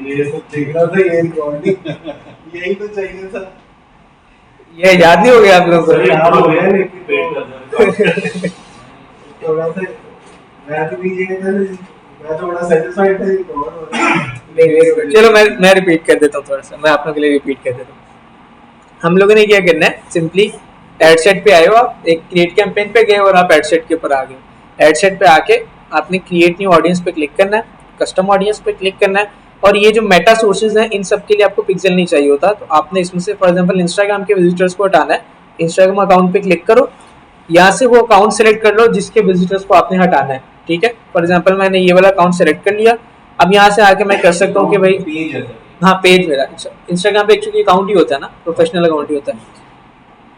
ये सब देख रहा था, ये रिकॉर्डिंग यही तो चाहिए था। ये याद नहीं हो गया आप लोगों सर को? याद हो गया, लेकिन वेट कर थोड़ा सा। मैं तो भी ये था, मैं थोड़ा सेटिस्फाइड था, ये कवर हो रहा है। नहीं वेरी गुड, चलो मैं रिपीट कर देता हूँ थोड़ा सा, मैं आप लोगों के लिए रिपीट कर देता हूँ। हम लोगों ने क्या करना है, सिंपली एडसेट पे आए हो आप, एक क्रिएट कैंपेन पे गए और आप एडसेट के ऊपर आ गए। एडसेट पे आके आपने क्रिएट न्यू ऑडियंस पे क्लिक करना है, कस्टम ऑडियंस पे क्लिक करना है। और ये जो मेटा सोर्सेज हैं इन सब के लिए आपको पिक्सल नहीं चाहिए होता, तो आपने इसमें से फॉर एग्जांपल इंस्टाग्राम के विजिटर्स को हटाना है। इंस्टाग्राम अकाउंट पे क्लिक करो, यहाँ से वो अकाउंट सेलेक्ट कर लो जिसके विजिटर्स को आपने हटाना है। ठीक है, फॉर एग्जांपल मैंने ये वाला अकाउंट सेलेक्ट कर लिया। अब यहाँ से आके मैं कर सकता हूँ कि भाई, पेज है। हाँ पेज मेरा इंस्टाग्राम पे एक्चुअली अकाउंट ही होता है ना, प्रोफेशनल अकाउंट ही होता है।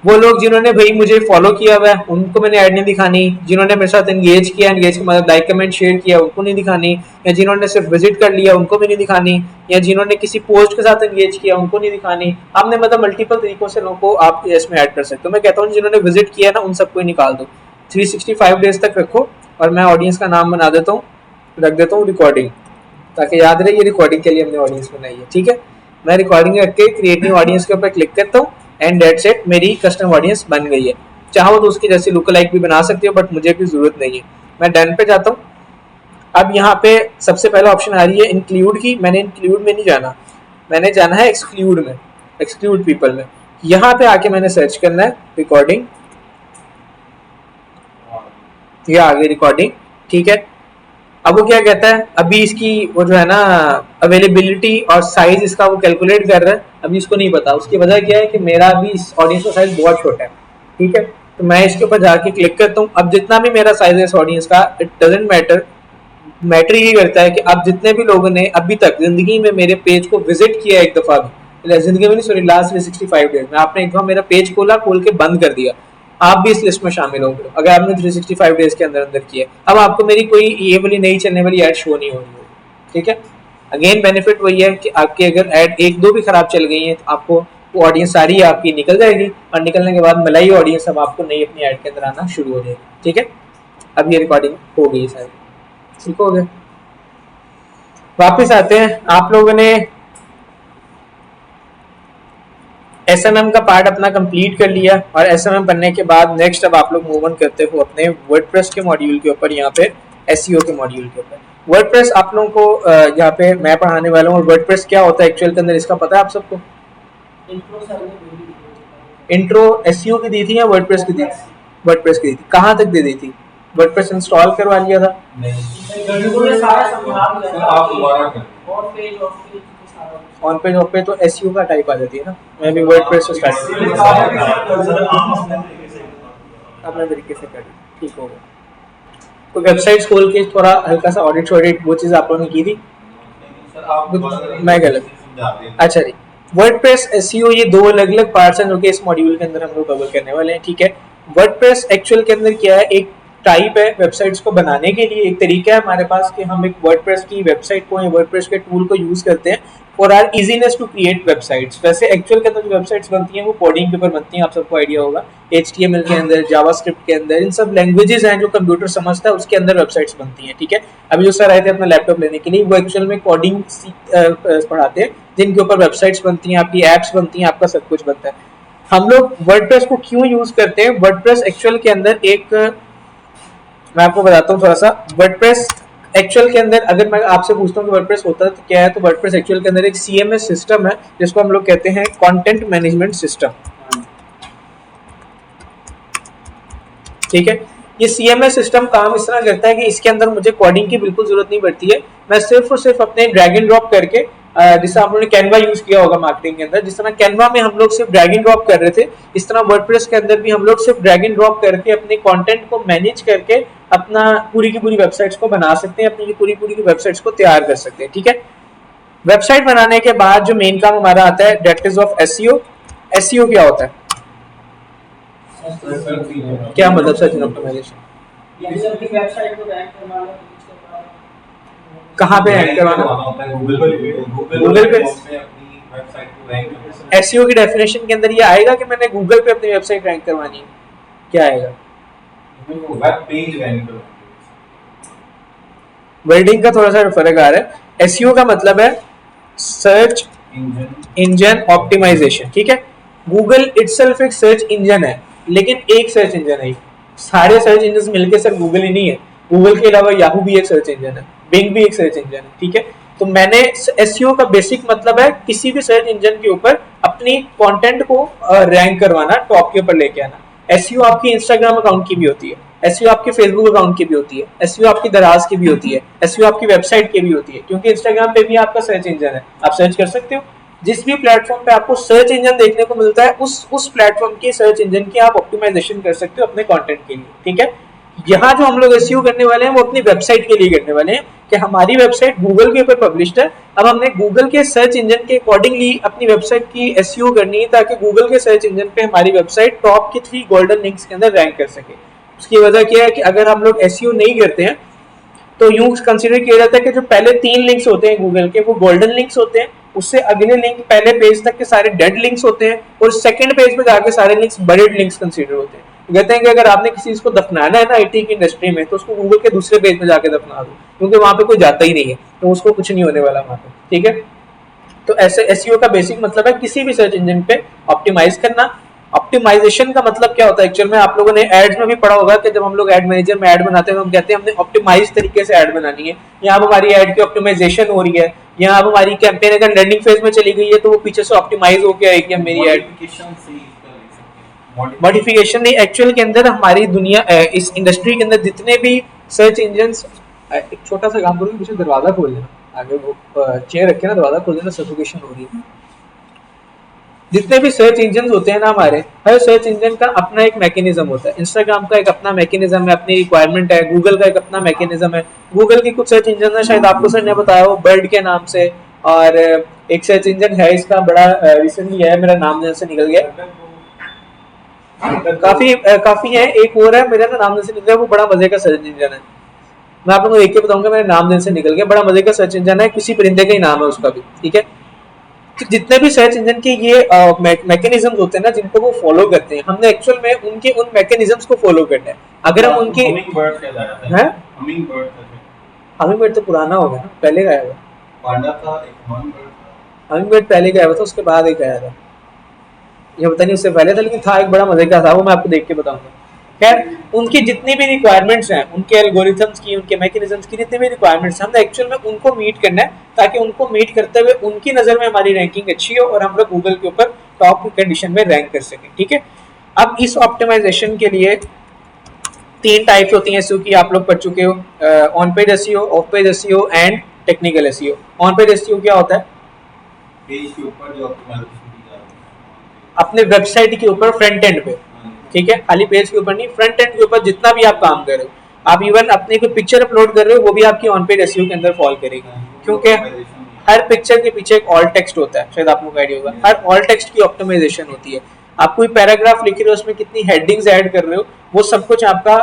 वो लोग जिन्होंने भाई मुझे फॉलो किया हुआ है उनको मैंने ऐड नहीं दिखानी, जिन्होंने मेरे साथ एंगेज किया, एंगेज का मतलब लाइक कमेंट शेयर किया, उनको नहीं दिखानी, या जिन्होंने सिर्फ विजिट कर लिया उनको भी नहीं दिखानी, या जिन्होंने किसी पोस्ट के साथ एंगेज किया उनको नहीं दिखानी। आपने मतलब मल्टीपल तरीकों से लोगों को आप इसमें ऐड कर सकते हो। मैं कहता हूँ जिन्होंने विजिट किया ना उन सबको ही निकाल दो, 365 डेज तक रखो। और मैं ऑडियंस का नाम बना देता हूँ, रख देता हूँ रिकॉर्डिंग, ताकि याद रहे ये रिकॉर्डिंग के लिए हमने ऑडियंस बनाई है। ठीक है, मैं रिकॉर्डिंग रख के क्रिएट न्यू ऑडियंस के ऊपर क्लिक करता हूँ एंड दैट्स इट, मेरी कस्टम ऑडियंस बन गई है। चाहो तो उसकी जैसे लुक लाइक भी बना सकते हो, बट मुझे भी जरूरत नहीं है। मैं डन पे जाता हूँ। अब यहाँ पे सबसे पहला ऑप्शन आ रही है इंक्लूड की, मैंने इंक्लूड में नहीं जाना, मैंने जाना है एक्सक्लूड में, एक्सक्लूड पीपल में। यहाँ पे आके मैंने सर्च करना है रिकॉर्डिंग, ये आ गई रिकॉर्डिंग। ठीक है, अब वो क्या कहता है, अभी इसकी वो जो है ना अवेलेबिलिटी और साइज इसका वो कैलकुलेट कर रहा है, अभी इसको नहीं पता। उसकी वजह क्या है कि मेरा अभी इस ऑडियंस का साइज बहुत छोटा है। ठीक है, तो मैं इसके ऊपर जाके क्लिक करता हूँ। अब जितना भी मेरा साइज है इस ऑडियंस का, इट डजेंट मैटर, मैटर ये करता है कि अब जितने भी लोगों ने अभी तक जिंदगी में मेरे पेज को विजिट किया एक दफा भी, जिंदगी में नहीं सॉरी लास्ट 365 डेज में आपने एक दफा मेरा पेज खोला, खोल के बंद कर दिया, आप भी इस लिस्ट में शामिल होंगे अगर आपने 365 डेज के अंदर अंदर किया। अब आपको मेरी कोई ये वाली नई चलने वाली ऐड शो नहीं हो रही होगी। ठीक है, अगेन बेनिफिट वही है कि आपकी अगर ऐड एक दो भी खराब चल गई है तो आपको वो ऑडियंस सारी आपकी निकल जाएगी, और निकलने के बाद मलाई ऑडियंस अब आपको नई अपनी ऐड के अंदर आना शुरू हो जाएगी। ठीक है, अब ये रिकॉर्डिंग हो गई सारी, ठीक हो गया। वापिस आते हैं, आप लोगों ने एसएमएम का पार्ट अपना कंप्लीट कर लिया, और एसएमएम बनने के बाद नेक्स्ट अब आप लोग मूव ऑन करते हो अपने वर्डप्रेस के मॉड्यूल के ऊपर, यहाँ पे एसईओ के मॉड्यूल के ऊपर। वर्डप्रेस आप लोगों को यहाँ पे मैं पढ़ाने वाला हूँ, और वर्डप्रेस क्या होता है एक्चुअल के अंदर इसका पता है आप सबको? इंट्रो एसईओ की दी थी या वर्डप्रेस की दी थी? वर्डप्रेस की दी थी। कहाँ तक दे दी थी? वर्डप्रेस इंस्टॉल करवा लिया था? आप दोबारा करें। ऑन पेज ऑफ पेज तो एसईओ का टाइप आ जाती है ना। मैं भी वर्डप्रेस से स्टार्ट अपने तरीके से कर, ठीक हो गया। तो वेबसाइट खोल के थोड़ा हल्का सा ऑडिट ऑडिट वो चीज़ आप लोगों ने की थी, मैं गलत? अच्छा जी, वर्डप्रेस एसईओ ये दो अलग अलग पार्ट्स हैं जो कि इस मॉड्यूल के अंदर हम लोग कवर करने वाले हैं। ठीक है, वर्डप्रेस एक्चुअल के अंदर क्या है, एक टाइप है वेबसाइट्स को बनाने के लिए, एक तरीका है हमारे पास कि हम एक वर्डप्रेस की वेबसाइट को या वर्डप्रेस के टूल को यूज करते हैं for our easiness to create websites. वैसे एक्चुअल के अंदर जो वेबसाइट्स बनती हैं वो कोडिंग के ऊपर बनती हैं, आप सबको आइडिया होगा। HTML के अंदर, जावास्क्रिप्ट के अंदर, इन सब लैंग्वेजेस हैं जो कंप्यूटर समझता है, उसके अंदर वेबसाइट्स बनती हैं। ठीक है, अभी जो सर आए थे अपना लैपटॉप लेने के लिए, वो एक्चुअल में कोडिंग पढ़ाते हैं जिनके ऊपर वेबसाइट्स बनती हैं, आपकी एप्स बनती हैं, आपका सब कुछ बनता है। हम लोग वर्डप्रेस को क्यों यूज करते हैं? वर्डप्रेस एक्चुअल के अंदर एक, मैं आपको बताता हूँ थोड़ा सा। वर्डप्रेस एक्चुअल के अंदर अगर मैं आपसे पूछता हूँ कि वर्डप्रेस होता है तो क्या है, तो वर्डप्रेस एक्चुअल के अंदर एक CMS सिस्टम है जिसको हम लोग कहते हैं कंटेंट मैनेजमेंट सिस्टम। ठीक है, ये CMS सिस्टम काम इस तरह करता है कि इसके अंदर मुझे कोडिंग की बिल्कुल जरूरत नहीं पड़ती है। मैं सिर्फ और सिर्फ अपने ड्रैग एंड ड्रॉप करके, जैसे आप लोगों ने कैनवा यूज किया होगा मार्केटिंग के अंदर, जिस तरह कैनवा में हम लोग सिर्फ ड्रैग एंड ड्रॉप कर रहे थे, इस तरह वर्डप्रेस के अंदर भी हम लोग सिर्फ ड्रैग एंड ड्रॉप करके अपने कंटेंट को मैनेज करके अपना पूरी की पूरी वेबसाइट्स को बना सकते हैं, अपनी पूरी पूरी वेबसाइट्स को तैयार कर सकते हैं। ठीक है, वेबसाइट बनाने के बाद जो मेन काम हमारा आता है that is of SEO. SEO क्या होता है? क्या मतलब सर्च ऑप्टिमाइजेशन? कहाँ पे रैंक करवाना? गूगल पे। एसईओ की डेफिनेशन के अंदर ये आएगा कि मैंने गूगल पे अपनी वेबसाइट रैंक करवानी है? क्या आएगा? वेब पेज रैंक करवाना। वर्डिंग का थोड़ा सा फर्क आ रहा है। एसईओ का मतलब है सर्च इंजन ऑप्टिमाइजेशन, ठीक है। गूगल इटसेल्फ एक सर्च इंजन है, लेकिन एक सर्च इंजन है, सारे सर्च इंजन मिलकर सर गूगल ही नहीं है। गूगल के अलावा याहू भी एक सर्च इंजन है, बिंग भी एक सर्च इंजन है, ठीक है। तो मैंने एसईओ का बेसिक मतलब है किसी भी सर्च इंजन के ऊपर अपनी कंटेंट को रैंक करवाना, टॉप के ऊपर लेके आना। एसईओ आपकी इंस्टाग्राम अकाउंट की भी होती है, एसईओ आपके फेसबुक अकाउंट की भी होती है, एसईओ आपकी दराज की भी होती है, एसईओ आपकी वेबसाइट की भी होती है, क्योंकि इंस्टाग्राम पे भी आपका सर्च इंजन है, आप सर्च कर सकते हो। जिस भी प्लेटफॉर्म पे आपको सर्च इंजन देखने को मिलता है, उस प्लेटफॉर्म की सर्च इंजन की आप ऑप्टिमाइजेशन कर सकते हो अपने कंटेंट के लिए, ठीक है। यहाँ जो हम लोग एसईओ करने वाले हैं वो अपनी वेबसाइट के लिए करने वाले हैं कि हमारी वेबसाइट गूगल के ऊपर पब्लिश्ड है। अब हमने गूगल के सर्च इंजन के अकॉर्डिंगली अपनी वेबसाइट की एसईओ करनी है, ताकि गूगल के सर्च इंजन पे हमारी वेबसाइट टॉप की 3 गोल्डन लिंक्स के अंदर रैंक कर सके। उसकी वजह क्या है कि अगर हम लोग एसईओ नहीं करते हैं तो यूं कंसीडर किया जाता है कि जो पहले 3 लिंक्स होते हैं गूगल के वो गोल्डन लिंक्स होते हैं, उससे अगले लिंक पहले पेज तक के सारे डेड लिंक्स होते हैं, और सेकंड पेज पे जाके सारे लिंक्स बरीड लिंक्स कंसीडर होते हैं। कहते हैं कि अगर आपने किसी चीज को दफनाना है ना आईटी की इंडस्ट्री में, तो उसको गूगल के दूसरे पेज पे जाके दफना दो, क्योंकि वहां पे कोई जाता ही नहीं है, तो उसको कुछ नहीं होने वाला वहां पे, ठीक है। तो ऐसे एसईओ का बेसिक मतलब है किसी भी सर्च इंजन पे ऑप्टिमाइज करना। ऑप्टिमाइजेशन का मतलब क्या होता है एक्चुअल में, आप लोगों ने एड्स में भी पढ़ा होगा कि जब हम लोग एड मैनेजर में ऐड बनाते हैं, हम कहते हैं हमने ऑप्टिमाइज तरीके से ऐड बनानी है। यहाँ अब हमारी ऐड की ऑप्टिमाइजेशन हो रही है, यहाँ अब हमारी कैंपेन अगर लर्निंग फेज में चली गई है तो वो पीछे से ऑप्टिमाइज होकर आएगी। अब मेरी ऐड मॉडिफिकेशन नहीं, एक्चुअल के अंदर हमारी दुनिया इस इंडस्ट्री के अंदर जितने भी सर्च इंजन, एक छोटा सा काम करूँगी, पीछे दरवाजा खोल लेना, आगे वो चेयर रखे ना, दरवाजा खोल देना, सफोकेशन हो रही है। जितने भी सर्च इंजन होते हैं ना हमारे, हर सर्च इंजन का अपना एक मैकेनिज्म होता है। इंस्टाग्राम का एक अपना मैकेनिज्म है, अपनी रिक्वायरमेंट है, गूगल का एक अपना मैकेनिज्म है। गूगल की कुछ सर्च इंजन है, शायद आपको सर ने बताया हो, बर्ड के नाम से, और एक सर्च इंजन है इसका बड़ा रिसेंटली है, मेरा नाम जैसे निकल गया, काफी है, एक और है मेरा ना नाम जैसे निकल गया, वो बड़ा मजे का सर्च इंजन है। मैं आप लोगों को एक के बताऊंगा, मेरे नाम जैसे निकल गया, बड़ा मजे का सर्च इंजन है, किसी परिंदे का ही नाम है उसका भी, ठीक है। तो जितने भी सर्च इंजन के ये मैकेनिज्म्स होते हैं ना जिनको वो फॉलो करते हैं, हमने एक्चुअल में उनके उन मैकेनिज्म्स को फॉलो करना है। अगर हम उनके हमिंग बर्ड तो पुराना हो गया ना, पहले का आया था, हमिंग बर्ड पहले का आया था, उसके बाद एक आया था, ये पता नहीं उससे पहले था, लेकिन था एक बड़ा मजे का था, वो मैं आपको देख के बताऊंगा। खैर, उनकी जितनी भी रिक्वायरमेंट्स हैं, उनके एल्गोरिथम्स की, उनके मैकेनिज्म्स की जितनी भी रिक्वायरमेंट्स हैं, हमने एक्चुअल में उनको मीट करना है, ताकि उनको मीट करते हुए उनकी नज़र में हमारी रैंकिंग अच्छी हो और हम लोग गूगल के ऊपर टॉप की कंडीशन में रैंक कर सकें, ठीक है। अब इस ऑप्टिमाइजेशन के लिए 3 टाइप्स होती हैं एसईओ की, आप लोग पढ़ चुके हो, on page SEO, of page SEO and technical SEO. On page SEO क्या होता है? पेज के ऊपर जो ऑप्टिमाइजेशन की जा रही है अपने वेबसाइट के ऊपर फ्रंट एंड पे, ठीक है, खाली पेज के ऊपर नहीं, फ्रंट एंड के ऊपर जितना भी आप काम कर रहे हो, आप इवन अपनी कोई पिक्चर अपलोड कर रहे हो, वो भी आपकी ऑन पेज एसईओ के अंदर फॉल करेगी, क्योंकि हर पिक्चर के पीछे एक ऑल टेक्स्ट होता है, शायद आपको आइडिया होगा, हर ऑल टेक्स्ट की ऑप्टिमाइजेशन होती है। आप कोई पैराग्राफ लिख रहे हो, उसमें कितनी हेडिंग्स ऐड कर रहे हो, वो सब कुछ आपका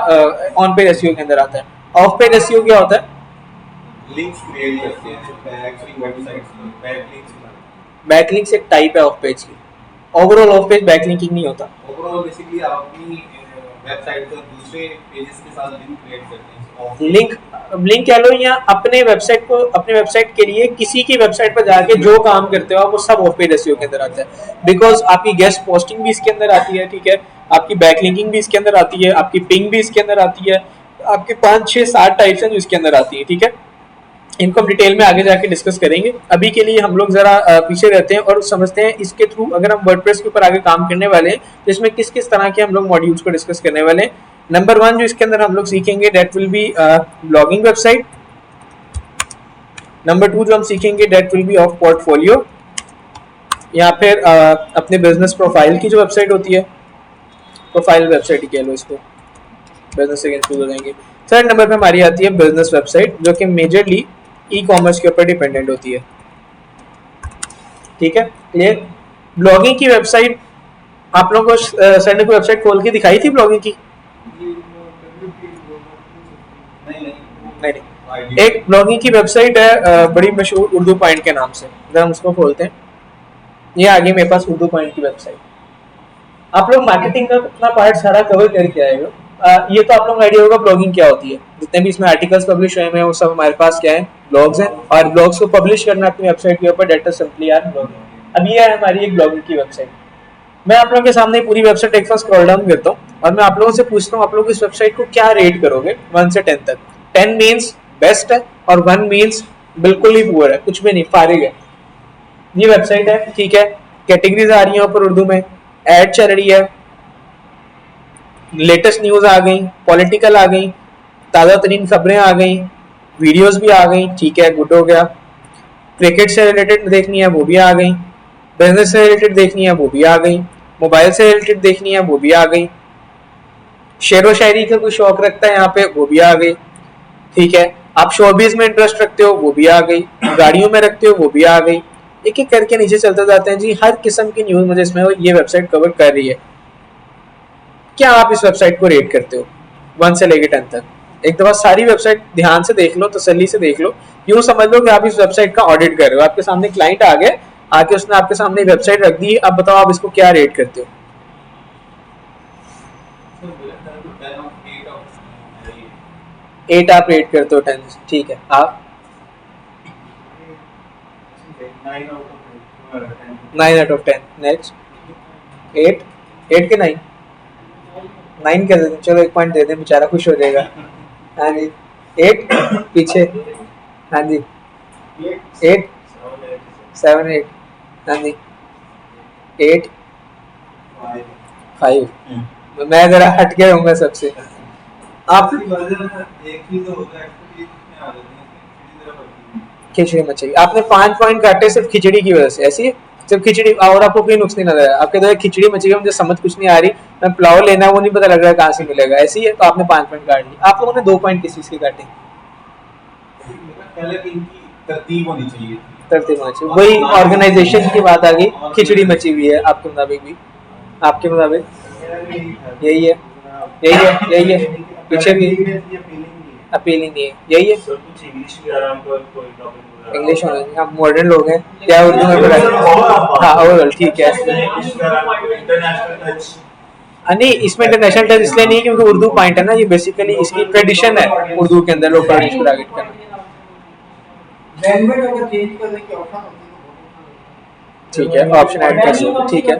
ऑन पेज एसईओ के अंदर आता है। ऑफ पेज एसईओ क्या होता है? लिंक्स क्रिएट करते हैं, एक्चुअली वेबसाइट्स में बैकलिंक्स। बैकलिंक्स एक टाइप है ऑफ पेज की, ओवरऑल ऑफ पेज बैकलिंकिंग नहीं होता। ओवरऑल बेसिकली आप अपनी वेबसाइट को दूसरे पेजेस के साथ लिंक क्रिएट करते हैं। लिंक कह लो, या अपने वेबसाइट को, अपने वेबसाइट के लिए किसी की वेबसाइट पर जाके जो काम करते हो वो सब ऑफ पेज एसईओ के अंदर आता है, बिकॉज आपकी गेस्ट पोस्टिंग भी इसके अंदर आती है, ठीक है, आपकी बैकलिंकिंग भी इसके अंदर आती है, आपकी पिंग भी इसके अंदर आती है, आपके 5 6 7 टाइप्स हैं जो इसके अंदर आती है, ठीक है। इनको हम डिटेल में आगे जाके डिस्कस करेंगे। अभी के लिए हम लोग जरा पीछे रहते हैं और समझते हैं इसके थ्रू अगर हम वर्डप्रेस के ऊपर आगे काम करने वाले हैं तो इसमें किस किस तरह के हम लोग मॉड्यूल्स को डिस्कस करने वाले हैं। नंबर 1 जो इसके अंदर हम लोग सीखेंगे that will be blogging website. Number 2 जो हम सीखेंगे that will be of portfolio, या फिर अपने बिजनेस प्रोफाइल की जो वेबसाइट होती है, प्रोफाइल वेबसाइट ही कह लो इसको, बिजनेस से इंक्लूड हो जाएंगे। थर्ड नंबर पे हमारी आती है बिजनेस वेबसाइट, जो कि मेजरली ई कॉमर्स के ऊपर डिपेंडेंट होती है, ठीक है। ये ब्लॉगिंग की वेबसाइट आप लोगों को सर ने कोई वेबसाइट खोल के दिखाई थी ब्लॉगिंग की? नहीं, एक ब्लॉगिंग की वेबसाइट है बड़ी मशहूर उर्दू पॉइंट के नाम से, अगर हम उसको खोलते हैं, ये आगे मेरे पास उर्दू पॉइंट की वेबसाइट। आप लोग मार्केटिंग का अपना पार्ट सारा कवर करके आए हो, ये तो आप लोगों को आइडिया होगा ब्लॉगिंग क्या होती है। जितने भी इसमें आर्टिकल्स पब्लिश हुए हैं वो सब हमारे पास क्या है, ब्लॉग्स हैं। और ब्लॉग्स को पब्लिश करना अपनी वेबसाइट के ऊपर, डेट इज सिंपली यार ब्लॉगिंग। अब ये है हमारी एक ब्लॉगिंग की वेबसाइट। मैं आप लोगों के सामने पूरी वेबसाइट एक बार स्क्रॉल डाउन करता हूँ और मैं आप लोगों से पूछता हूँ आप लोग इस वेबसाइट को क्या रेट करोगे 1 से 10 तक। 10 मीन्स बेस्ट है और 1 मीन्स बिल्कुल ही पुअर है, कुछ भी नहीं, फारिग है। ये वेबसाइट है, ठीक है। कैटेगरीज आ रही हैं ऊपर उर्दू में, एड चल रही है, लेटेस्ट न्यूज आ गई, पॉलिटिकल आ गई, ताज़ा तरीन खबरें आ गई, वीडियोस भी आ गई, ठीक है, गुड हो गया। क्रिकेट से रिलेटेड देखनी है वो भी आ गई, बिजनेस से रिलेटेड देखनी है वो भी आ गई, मोबाइल से रिलेटेड देखनी है वो भी आ गई, शेर व शायरी का कोई शौक रखता है यहाँ पे वो भी आ गई, ठीक है। आप शोबिज में इंटरेस्ट रखते हो वो भी आ गई, गाड़ियों में रखते हो वो भी आ गई। एक एक करके नीचे चलते जाते हैं जी। हर किस्म की न्यूज मुझे इसमें ये वेबसाइट कवर कर रही है। क्या आप इस वेबसाइट को रेट करते हो 1 से लेकर 10 तक? एक दफा सारी वेबसाइट ध्यान से देख लो, तसल्ली से देख लो। यूं समझ लो कि आप इस वेबसाइट का ऑडिट कर रहे हो। आपके सामने क्लाइंट आ गए, आके उसने आपके सामने वेबसाइट रख दी, अब बताओ आप इसको क्या रेट करते हो? 8 आप रेट करते हो 10, ठीक है। आप 9 आउट ऑफ 10। नेक्स्ट 8, 8 के 9, 9 कर देते, चलो 1 पॉइंट दे दें, बेचारा खुश हो जाएगा। हाँ जी 8 पीछे, हाँ जी 8 7 8, हाँ जी 8 5। मैं जरा हट के रहूंगा सबसे। आप खिचड़ी मची, आपने 5 पॉइंट काटे सिर्फ खिचड़ी की वजह से, ऐसी है सिर्फ खिचड़ी, और आपको कोई नुक्स नहीं नजर आया। आपके तो खिचड़ी मची है, मुझे समझ कुछ नहीं आ रही, मैं पुलाव लेना वो नहीं पता लग रहा है कहाँ से मिलेगा, ऐसी है। तो आपने 5 पॉइंट काट ली। आप लोगों ने 2 पॉइंट किस चीज के काटे? तरतीब होनी चाहिए, वही ऑर्गेनाइजेशन की बात आ गई। खिचड़ी मची हुई है आपके मुताबिक भी, आपके मुताबिक यही है, यही है, यही है, पीछे भी अपीलिंग नहीं है, यही है। इंग्लिश होना चाहिए, हम मॉडर्न लोग हैं, क्या उर्दू में पढ़ा? हाँ ओवरऑल ठीक है। नहीं, इसमें इंटरनेशनल टच इसलिए नहीं क्योंकि उर्दू पॉइंट है ना, ये बेसिकली इसकी ट्रेडिशन है उर्दू के अंदर लोग टारगेट करना। लैंग्वेज अगर चेंज करने की ऑप्शन होती है, ठीक है, ऑप्शन ऐड कर सकते, ठीक है।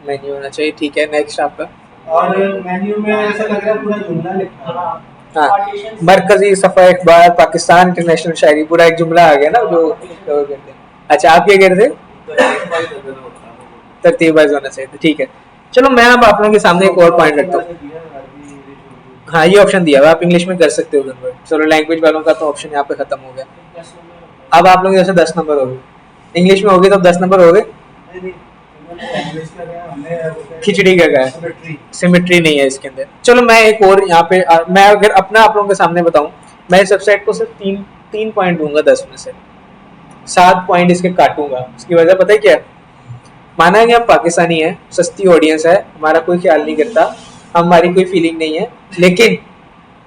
मेन्यू होना चाहिए, ठीक है। नेक्स्ट आपका, और मेन्यू में ऐसा लग रहा है पूरा जुमला लिखा है। हाँ, मरकजी सफ़ा अखबार पाकिस्तान इंटरनेशनल शायरी, पूरा एक जुमला आ गया ना जो कवर करते हैं। अच्छा, आप क्या कह रहे थे? तरतीब वाइज होना चाहिए, ठीक है। चलो मैं अब आप लोगों के सामने एक और पॉइंट रखता हूँ। हाँ, ये ऑप्शन दिया हुआ, आप इंग्लिश में कर सकते हो कन्वर्ट। चलो लैंग्वेज वालों का तो ऑप्शन यहाँ पे खत्म हो गया। अब आप लोग जैसे 10 नंबर हो गए, इंग्लिश में हो गए तो 10 नंबर हो गए। खिचड़ी का क्या है? सिमेट्री नहीं है इसके अंदर। चलो मैं एक और यहाँ पे मैं अगर अपना आप लोगों के सामने बताऊं, मैं इस वेबसाइट को सिर्फ 3 पॉइंट दूंगा 10 में से। 7 पॉइंट इसके काटूंगा। उसकी वजह पता है क्या? माना कि हम पाकिस्तानी है, सस्ती ऑडियंस है, हमारा कोई ख्याल नहीं करता, हमारी कोई फीलिंग नहीं है, लेकिन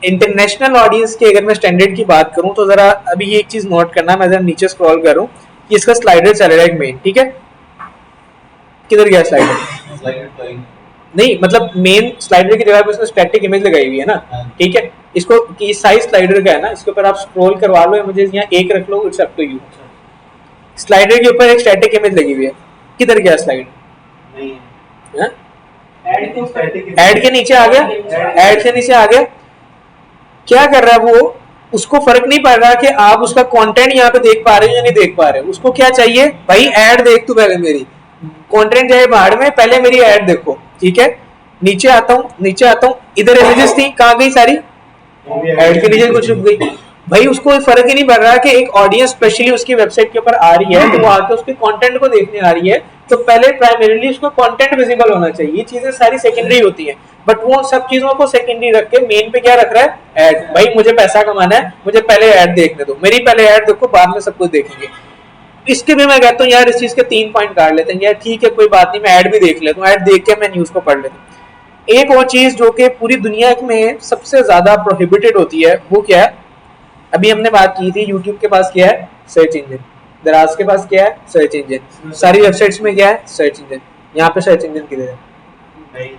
इंटरनेशनल ऑडियंस की अगर मैं स्टैंडर्ड की बात करूं तो जरा अभी ये एक चीज नोट करना, मैं जरा नीचे स्क्रॉल करूं कि इसका स्लाइडर चल रहा है एक मेन, ठीक है। किधर गया स्लाइडर? नहीं, मतलब मेन स्लाइडर की जगह पे उसने स्टैटिक इमेज लगाई हुई है ना, ठीक है। इसको कि साइज स्लाइडर का है ना, इसके ऊपर आप स्क्रॉल करवा लो, मुझे यहाँ एक रख लो, it's up to you. Slider के ऊपर एक स्टैटिक इमेज लगी हुई है, किधर गया स्लाइड? नहीं है, ऐड के नीचे आ गया, ऐड के नीचे आ गया। क्या कर रहा है वो? उसको फर्क नहीं पड़ रहा कि आप उसका कंटेंट यहाँ पे देख पा रहे हो या नहीं देख पा रहे हो। उसको क्या चाहिए भाई? ऐड देख तू पहले, मेरी कंटेंट जाए बाहर में, पहले मेरी ऐड देखो, ठीक है। नीचे आता हूँ, नीचे आता हूँ, इधर इमेजेस थी, कहाँ गई सारी? ऐड के नीचे कुछ रुक गई। भाई उसको फर्क ही नहीं पड़ रहा कि एक ऑडियंस स्पेशली उसकी वेबसाइट के ऊपर आ रही है, तो वो आके उसके कंटेंट को देखने आ रही है, तो पहले प्राइमरीली उसको कंटेंट विजिबल होना चाहिए। ये चीजें सारी सेकेंडरी होती हैं, बट वो सब चीजों को सेकेंडरी रख के मेन पे क्या रख रहा है? ऐड। भाई मुझे पैसा कमाना है, मुझे पहले ऐड देखने दो, मेरी पहले ऐड देखो, बाद में सब कुछ देखेंगे। इसके भी मैं कहता हूँ यार इस चीज के 3 पॉइंट काट लेते हैं यार, ठीक है कोई बात नहीं, मैं ऐड भी देख लेता हूँ, ऐड देख के मैं न्यूज को पढ़ लेता हूँ। एक और चीज जो कि पूरी दुनिया में सबसे ज्यादा प्रोहिबिटेड होती है, वो क्या है? अभी हमने बात की थी, यूट्यूब के पास क्या है? Search engine. दराज के पास क्या है? Search engine. सारी वेबसाइट्स में क्या है? Search engine. यहाँ पे सर्च इंजन किधर है?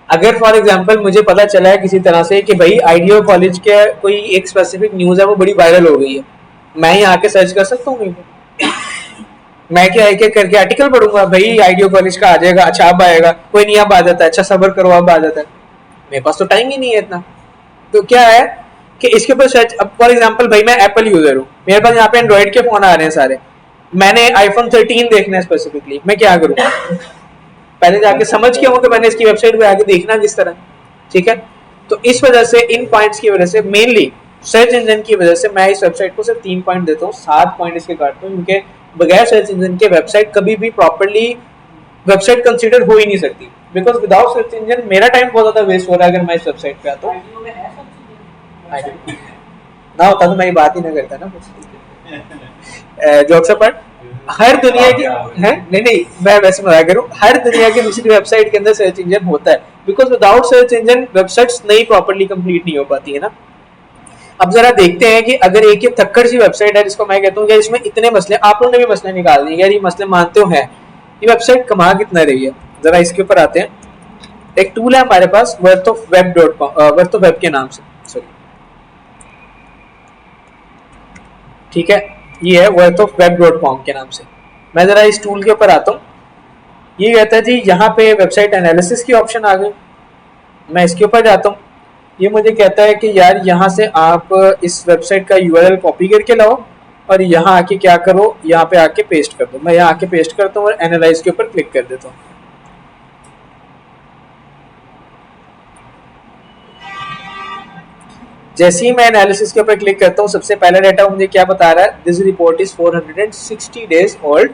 अगर फॉर एग्जांपल मुझे पता चला है किसी तरह से कि भाई आइडिया कॉलेज के कोई एक स्पेसिफिक न्यूज़ है वो बड़ी वायरल हो गई है, मैं ही आके सर्च कर सकता हूँ? मैं क्या एक एक करके आर्टिकल पढ़ूंगा, भाई आइडिया कॉलेज का आ जाएगा, अच्छा अब आएगा, कोई नहीं अब आ जाता है, अच्छा सब्र करो अब आ जाता है। मेरे पास तो टाइम ही नहीं है इतना। तो क्या है कि इसके ऊपर सर्च, अब फॉर एग्जांपल भाई मैं एप्पल यूजर हूँ, मेरे पास यहाँ पे एंड्रॉइड के फोन आ रहे हैं सारे, मैंने आईफोन 13 देखना है स्पेसिफिकली, मैं क्या करूँ? पहले जाके समझ के हूँ तो मैंने इसकी वेबसाइट पे आके देखना किस तरह, ठीक है। तो इस वजह से इन पॉइंट्स की वजह से मेनली सर्च इंजन की वजह से मैं इस वेबसाइट को सिर्फ 3 पॉइंट देता हूँ, 7 पॉइंट इसके काटता हूँ, क्योंकि बगैर सर्च इंजन के वेबसाइट कभी भी प्रॉपरली वेबसाइट कंसीडर हो ही नहीं सकती, बिकॉज विदाउट सर्च इंजन मेरा टाइम बहुत ज्यादा वेस्ट हो रहा है अगर मैं इस वेबसाइट पे आता हूँ। ना होता तो मैं ये बात ही ना करता ना, जोक्स अपार्ट, हर दुनिया की है नहीं नहीं मैं वैसे मजाक करूं, हर दुनिया की दूसरी वेबसाइट के अंदर सर्च इंजन होता है, because without search engine websites नहीं प्रॉपर्ली कंप्लीट नहीं हो पाती है ना। अब जरा देखते हैं कि अगर एक ये थक्कड़ सी वेबसाइट है जिसको मैं कहता हूँ यार इसमें इतने मसले, आप लोगों ने भी मसले निकाल दिए यार, ये मसले मानते हो हैं, ये वेबसाइट कमा कितना रही है, जरा इसके ऊपर आते हैं। एक टूल है हमारे पास worth of web dot com, worth of web के नाम से, सॉरी ठीक है, ये है worth of web dot com के नाम से। मैं जरा इस टूल के ऊपर आता हूँ, ये कहता है जी यहाँ पे वेबसाइट एनालिसिस की ऑप्शन आ गई, मैं इसके ऊपर जाता हूँ, ये मुझे कहता है कि यार यहाँ से आप इस वेबसाइट का यूआरएल कॉपी करके लाओ और यहाँ आके क्या करो, यहाँ पे आके पेस्ट कर दो। मैं यहाँ आके पेस्ट करता हूँ और एनालाइज के ऊपर क्लिक कर देता हूँ। जैसे ही मैं एनालिसिस के ऊपर क्लिक करता हूँ सबसे पहला डाटा मुझे क्या बता रहा है, this report is 460 days old,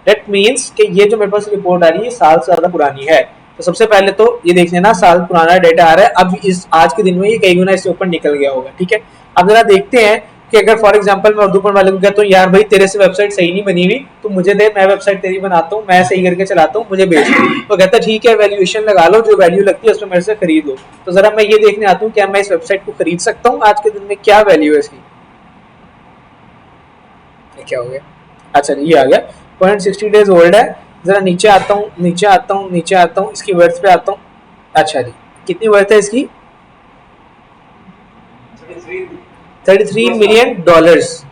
that means कि ये जो मेरे पास रिपोर्ट आ रही है साल से ज्यादा पुरानी है। तो सबसे पहले तो ये देख लेना साल पुराना डाटा आ रहा है, अब इस आज के दिन में ये कई गुना इससे ऊपर निकल गया होगा, ठीक है। अब जरा देखते हैं कि अगर फॉर एग्जांपल मैं उर्दू पढ़ने वाले को कहता हूँ यार भाई तेरे से वेबसाइट सही नहीं बनी हुई, तो मुझे दे, मैं वेबसाइट तेरी बनाता हूँ, मैं सही करके चलाता हूँ, मुझे बेच दो। तो कहता है ठीक है वैल्यूएशन लगा लो, जो वैल्यू लगती है उसमें मेरे से खरीद लो। तो जरा मैं ये देखने आता हूँ क्या मैं इस वेबसाइट को खरीद सकता हूँ, आज के दिन में क्या वैल्यू है इसकी। क्या हो गया, अच्छा ये आ गया 0.60 डेज ओल्ड है। जरा नीचे आता हूँ, नीचे आता हूँ, नीचे आता हूँ, इसकी वर्थ पे आता हूँ। अच्छा जी कितनी वर्थ है इसकी, 33 मिलियन डॉलर्स।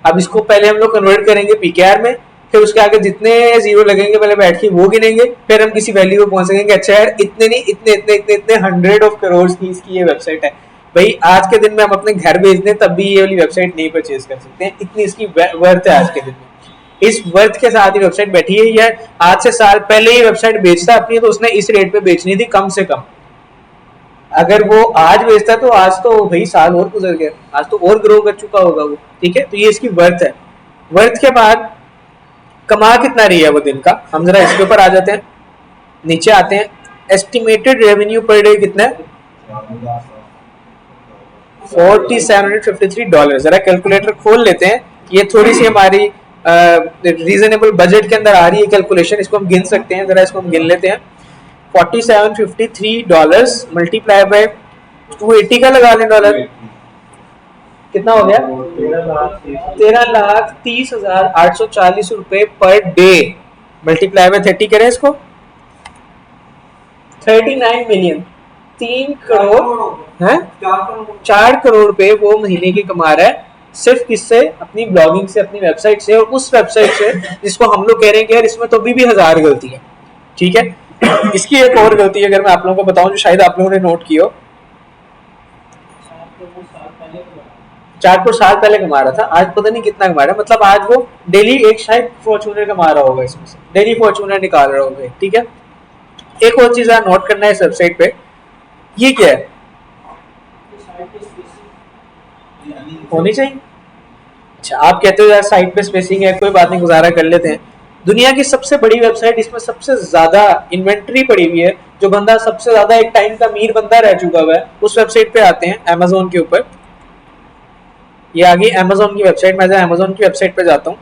अब इसको पहले हम लोग कन्वर्ट करेंगे पीकेआर में, फिर उसके आगे जितने जीरो लगेंगे पहले बैठ के वो गिनेंगे, फिर हम किसी वैल्यू पे पहुंचेंगे, अच्छा यार इतने नहीं इतने इतने इतने इतने 100 ऑफ करोड़ की इसकी ये वेबसाइट है। भाई आज के दिन में हम अपने घर बेच दें तब भी ये वाली वेबसाइट नहीं परचेज कर सकते हैं, इतनी इसकी वर्थ है आज के दिन में। इस वर्थ के साथ ही वेबसाइट बैठी है, या आज से साल पहले ही वेबसाइट बेचता अपनी तो उसने इस रेट पे बेचनी थी कम से कम। अगर वो आज बेचता तो आज तो भाई साल और गुजर गया, आज तो और ग्रो कर चुका होगा वो, ठीक है। तो ये इसकी वर्थ है। वर्थ के बाद कमा कितना रही है वो दिन का, हम जरा इसके ऊपर आ जाते हैं, नीचे आते हैं। एस्टिमेटेड रेवेन्यू पर डे कितना है, $4753। जरा कैलकुलेटर खोल लेते हैं, ये थोड़ी सी हमारी रीजनेबल बजट के अंदर आ रही है कैलकुलेशन, इसको हम गिन सकते हैं, जरा इसको हम गिन लेते हैं। $4753 मल्टीप्लाई बाय 280 का लगा लें डॉलर, कितना हो गया, 13,30,840 रुपए पर डे, मल्टीप्लाई बाय 30 करें इसको, 39 मिलियन, 3 करोड़ है, 4 करोड़ रुपए वो महीने की कमा रहा है, सिर्फ किससे, अपनी ब्लॉगिंग से, अपनी वेबसाइट से, और उस वेबसाइट से जिसको हम लोग कह रहे हैं कि यार इसमें तो अभी भी 1000 गलती है, ठीक है। इसकी एक और गलती अगर मैं आप लोगों को बताऊं जो शायद आप लोगों ने नोट की हो, 4 साल पहले कमा रहा था, आज पता नहीं कितना कमा रहा है, मतलब आज वो डेली एक शायद फॉर्चूनर कमा रहा होगा, इसमें से डेली फॉर्चूनर निकाल रहा होगा, ठीक है। एक और चीज नोट करना है इस वेबसाइट पे, ये क्या है, होनी चाहिए। अच्छा आप कहते हो यार साइट पे स्पेसिंग है, कोई बात नहीं गुजारा कर लेते हैं। दुनिया की सबसे बड़ी वेबसाइट, इसमें सबसे ज्यादा इन्वेंट्री पड़ी हुई है, जो बंदा सबसे ज्यादा एक टाइम का अमीर बंदा रह चुका हुआ है, उस वेबसाइट पे आते हैं, अमेजोन के ऊपर। ये आ गई अमेजोन की वेबसाइट, मैं अमेजोन की वेबसाइट पे जाता हूँ।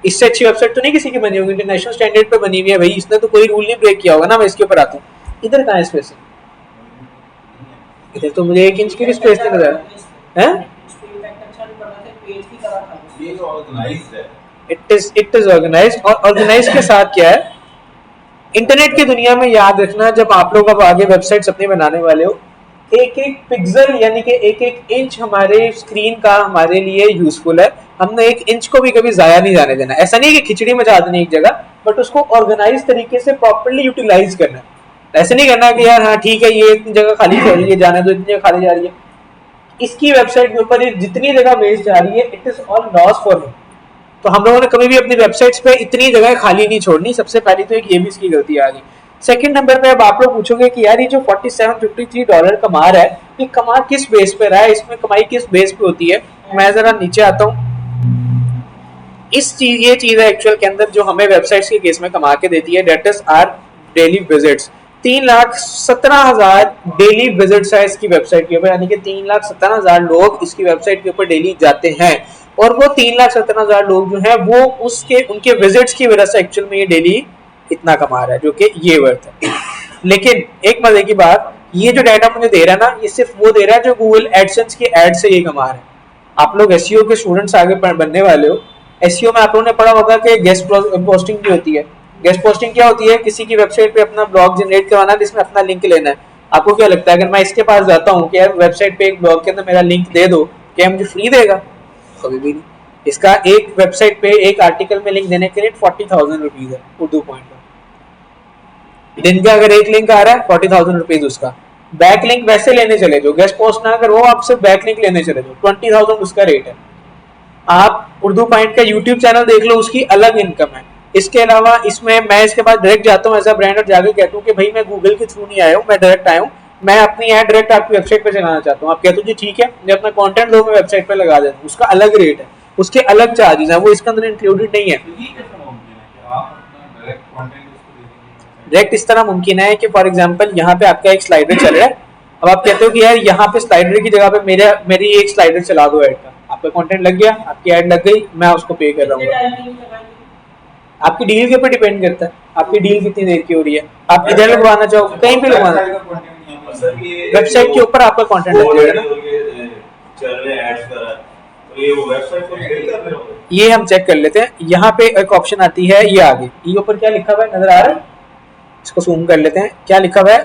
इससे अच्छी वेबसाइट तो नहीं किसी की बनी होगी, इंटरनेशनल स्टैंडर्ड पे बनी हुई है भाई, इसने तो कोई रूल नहीं ब्रेक किया होगा ना। मैं इसके ऊपर आता हूँ, इधर कहाँ है स्पेस, इधर तो मुझे 1 इंच की भी स्पेस नहीं नजर है। इट इज ऑर्गेनाइज्ड, और ऑर्गेनाइज्ड के साथ क्या है, इंटरनेट की दुनिया में याद रखना, जब आप लोग अब आगे वेबसाइट्स अपने बनाने वाले हो, एक एक पिक्सल यानी कि एक एक इंच हमारे स्क्रीन का हमारे लिए यूजफुल है। हमने एक इंच को भी कभी जाया नहीं जाने देना। ऐसा नहीं कि खिचड़ी मचा देनी एक जगह, बट उसको ऑर्गेनाइज तरीके से प्रॉपर्ली यूटिलाइज करना। ऐसे नहीं करना कि यार हाँ ठीक है ये इतनी जगह खाली चल रही है, जाने दो, इतनी जगह खाली जा रही है। इसकी वेबसाइट के ऊपर जितनी जगह वेस्ट जा रही है, it is all loss for him. तो हम लोगों ने कभी भी अपनी वेबसाइट्स पे इतनी जगह खाली नहीं छोड़नी। सबसे पहली तो एक ये भी इसकी गलती आ गई। सेकंड नंबर पे अब आप लोग पूछोगे कि यार ये जो $47.53 कमा रहा है, ये कमा किस बेस पे रहा है, इसमें कमाई किस बेस पे होती है। मैं जरा नीचे आता हूँ। इस चीज ये चीज है एक्चुअल के अंदर जो हमें वेबसाइट्स के केस में कमा के देती है, that is our daily visits. 3,17,000 daily visits है इसकी वेबसाइट के ऊपर, यानी कि 3,17,000 लोग इसकी वेबसाइट के ऊपर डेली जाते हैं। और वो 3,17,000 लोग जो है वो उसके उनके विजिट्स की वजह से एक्चुअल में ये डेली इतना कमा रहा है, जो कि ये वर्थ है। लेकिन एक मजे की बात, ये जो डाटा मुझे दे रहा है ना, ये सिर्फ वो दे रहा है जो गूगल एडसेंस के एड से ये कमा रहा है। आप लोग एसईओ के स्टूडेंट्स आगे बनने वाले हो। एसईओ में आप लोगों ने पढ़ा होगा कि गेस्ट पोस्टिंग भी होती है। गेस्ट पोस्टिंग क्या होती है? किसी की वेबसाइट पे अपना ब्लॉग जनरेट करवाना है जिसमें अपना लिंक लेना है। आपको क्या लगता है अगर मैं इसके पास जाता हूँ कि यार वेबसाइट पे एक ब्लॉग के अंदर मेरा लिंक दे दो, क्या मुझे फ्री देगा? कभी भी नहीं। इसका एक वेबसाइट पे एक आर्टिकल में लिंक देने के लिए 40,000 रुपीज है उर्दू पॉइंट का। दिन का अगर एक लिंक आ रहा है 40,000 रुपीज उसका। बैक लिंक वैसे लेने चले जो गेस्ट पोस्ट ना अगर वो आपसे बैक लिंक लेने चले जो 20,000 उसका रेट है। आप उर्दू पॉइंट का यूट्यूब चैनल देख लो, उसकी अलग इनकम है। इसके अलावा इसमें मैं इसके पास डायरेक्ट जाता हूँ एज अ ब्रांड और जाके कहता हूँ कि भाई मैं गूगल के थ्रू नहीं आया हूँ, मैं डायरेक्ट आया हूँ, मैं अपनी ऐड डायरेक्ट आपकी वेबसाइट पे चलाना चाहता हूँ। आप कहते हो जी ठीक है, मैं अपना कंटेंट दो, मैं वेबसाइट पे लगा देता हूँ, उसका अलग रेट है, उसके अलग चार्जेस है, वो इसके अंदर इंक्लूडेड नहीं है। डायरेक्ट इस तरह मुमकिन है कि फॉर एग्जांपल यहाँ पे आपका एक स्लाइडर चल रहा है। अब आप कहते हो कि यार यहाँ पे स्लाइडर की जगह पे मेरी एक स्लाइडर चला दो ऐड का। आपका कंटेंट लग गया, आपकी ऐड लग गई, मैं उसको पे कर रहा हूँ। आपकी डील के ऊपर डिपेंड करता है, आपकी डील कितनी देर की हो रही है। आप इधर लगवाना चाहो, कहीं पे लगवाना, वेबसाइट के ऊपर आपका कंटेंट लग जाएगा ना। ये हम चेक कर लेते हैं। यहाँ पे एक ऑप्शन आती है, ये आगे ये ऊपर क्या लिखा हुआ है नजर आ रहा है? इसको जूम कर लेते हैं। क्या लिखा हुआ है?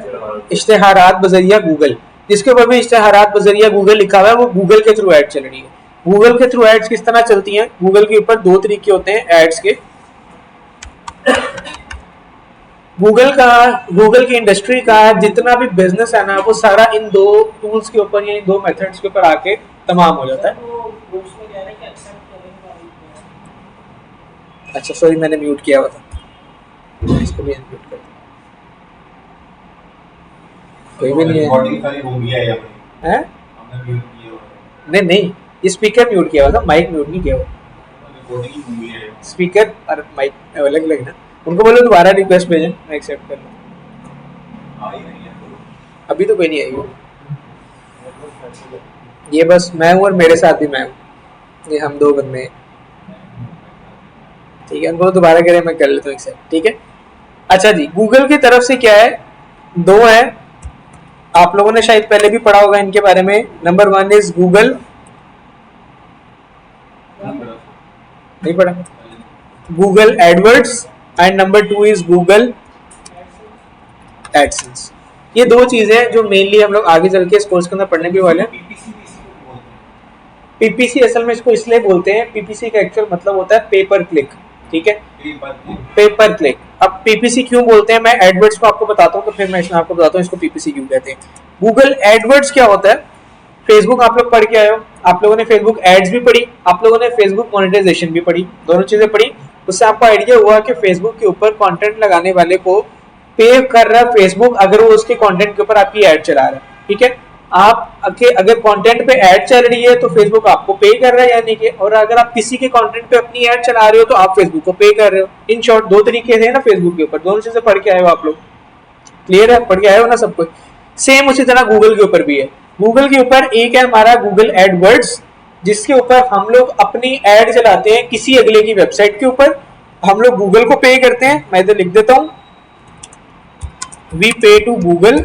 इश्तेहारात बजरिया गूगल। जिसके ऊपर भी इश्तेहारात बजरिया गूगल लिखा हुआ है वो गूगल के थ्रू एड चल रही है। गूगल के थ्रू एड्स किस तरह चलती हैं? गूगल के ऊपर दो तरीके होते हैं एड्स के। गूगल की इंडस्ट्री का जितना भी बिजनेस है ना, वो सारा इन दो टूल्स के ऊपर या इन दो मेथड्स के ऊपर आके तमाम हो जाता है। अच्छा सॉरी, मैंने म्यूट किया हुआ था, इसको भी अनम्यूट कर। कोई भी नहीं है, हैं? नहीं नहीं, ये स्पीकर म्यूट किया हुआ था, माइक म्यूट नहीं किया हुआ। स्पीकर और माइक अलग अलग ना। उनको बोलो दोबारा रिक्वेस्ट भेजें, मैं एक्सेप्ट कर लूँ। अभी तो कोई नहीं आई। ये बस मैं हूँ और मेरे साथ भी मैं हूँ, ये हम दो बंदे हैं। ठीक है, उनको दोबारा करें, मैं कर लेता हूँ एक्सेप्ट। ठीक है। अच्छा जी, गूगल की तरफ से क्या है? दो है, आप लोगों ने शायद पहले भी पढ़ा होगा इनके बारे में। नंबर 1 इज गूगल, नहीं पढ़ा? Google AdWords and number 2 is Google AdSense. ये दो चीजें जो मेनली हम लोग आगे चल के इस कोर्स के अंदर पढ़ने भी वाले हैं। पीपीसी असल में इसको इसलिए बोलते हैं, पीपीसी का एक्चुअल मतलब होता है पेपर क्लिक। ठीक है, पेपर क्लिक। अब पीपीसी क्यों बोलते हैं, मैं एडवर्ड्स को आपको बताता हूँ, तो फिर मैं इसमें आपको बताता हूँ इसको पीपीसी क्यों कहते हैं। गूगल एडवर्ड्स क्या होता है? फेसबुक आप लोग पढ़ के आए हो, आप लोगों ने फेसबुक एड्स भी पढ़ी, आप लोगों ने फेसबुक मोनेटाइजेशन भी पढ़ी, दोनों चीजें पढ़ी। उससे आपको आइडिया हुआ कि फेसबुक के ऊपर कंटेंट लगाने वाले को पे कर रहा है फेसबुक, अगर वो उसके कंटेंट के ऊपर आपकी ऐड चला रहा है। ठीक है, आप अगर कंटेंट पे ऐड चल रही है तो फेसबुक आपको पे कर रहा है यानी कि, और अगर आप किसी के कंटेंट पे अपनी ऐड चला रहे हो तो आप फेसबुक को पे कर रहे हो। इन शॉर्ट दो तरीके थे ना फेसबुक के ऊपर, दोनों चीजें पढ़ के आए हो आप लोग। क्लियर है? पढ़ के आए हो ना सब कुछ? सेम उसी तरह गूगल के ऊपर भी है। गूगल के ऊपर एक है हमारा गूगल एडवर्ड्स, जिसके ऊपर हम लोग अपनी ऐड चलाते हैं किसी अगले की वेबसाइट के ऊपर, हम लोग गूगल को पे करते हैं। मैं इधर लिख देता हूं, we pay to Google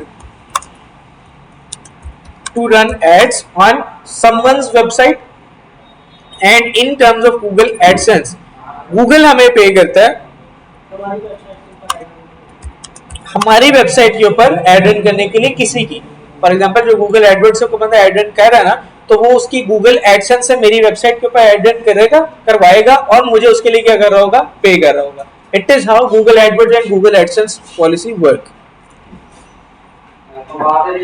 to run ads on someone's website and in terms of Google AdSense Google हमें पे करता है हमारी वेबसाइट के ऊपर एड रन करने के लिए किसी की, फॉर एग्जांपल जो गूगल एडवर्ड्स को बंदा एड रन कर रहा है ना, तो वो उसकी गूगल एडसेंस से मेरी वेबसाइट के ऊपर एड रन करेगा, करवाएगा और मुझे उसके लिए क्या कर रहा होगा, पे कर रहा होगा. It is how Google AdWords and Google AdSense policy work. तो बात है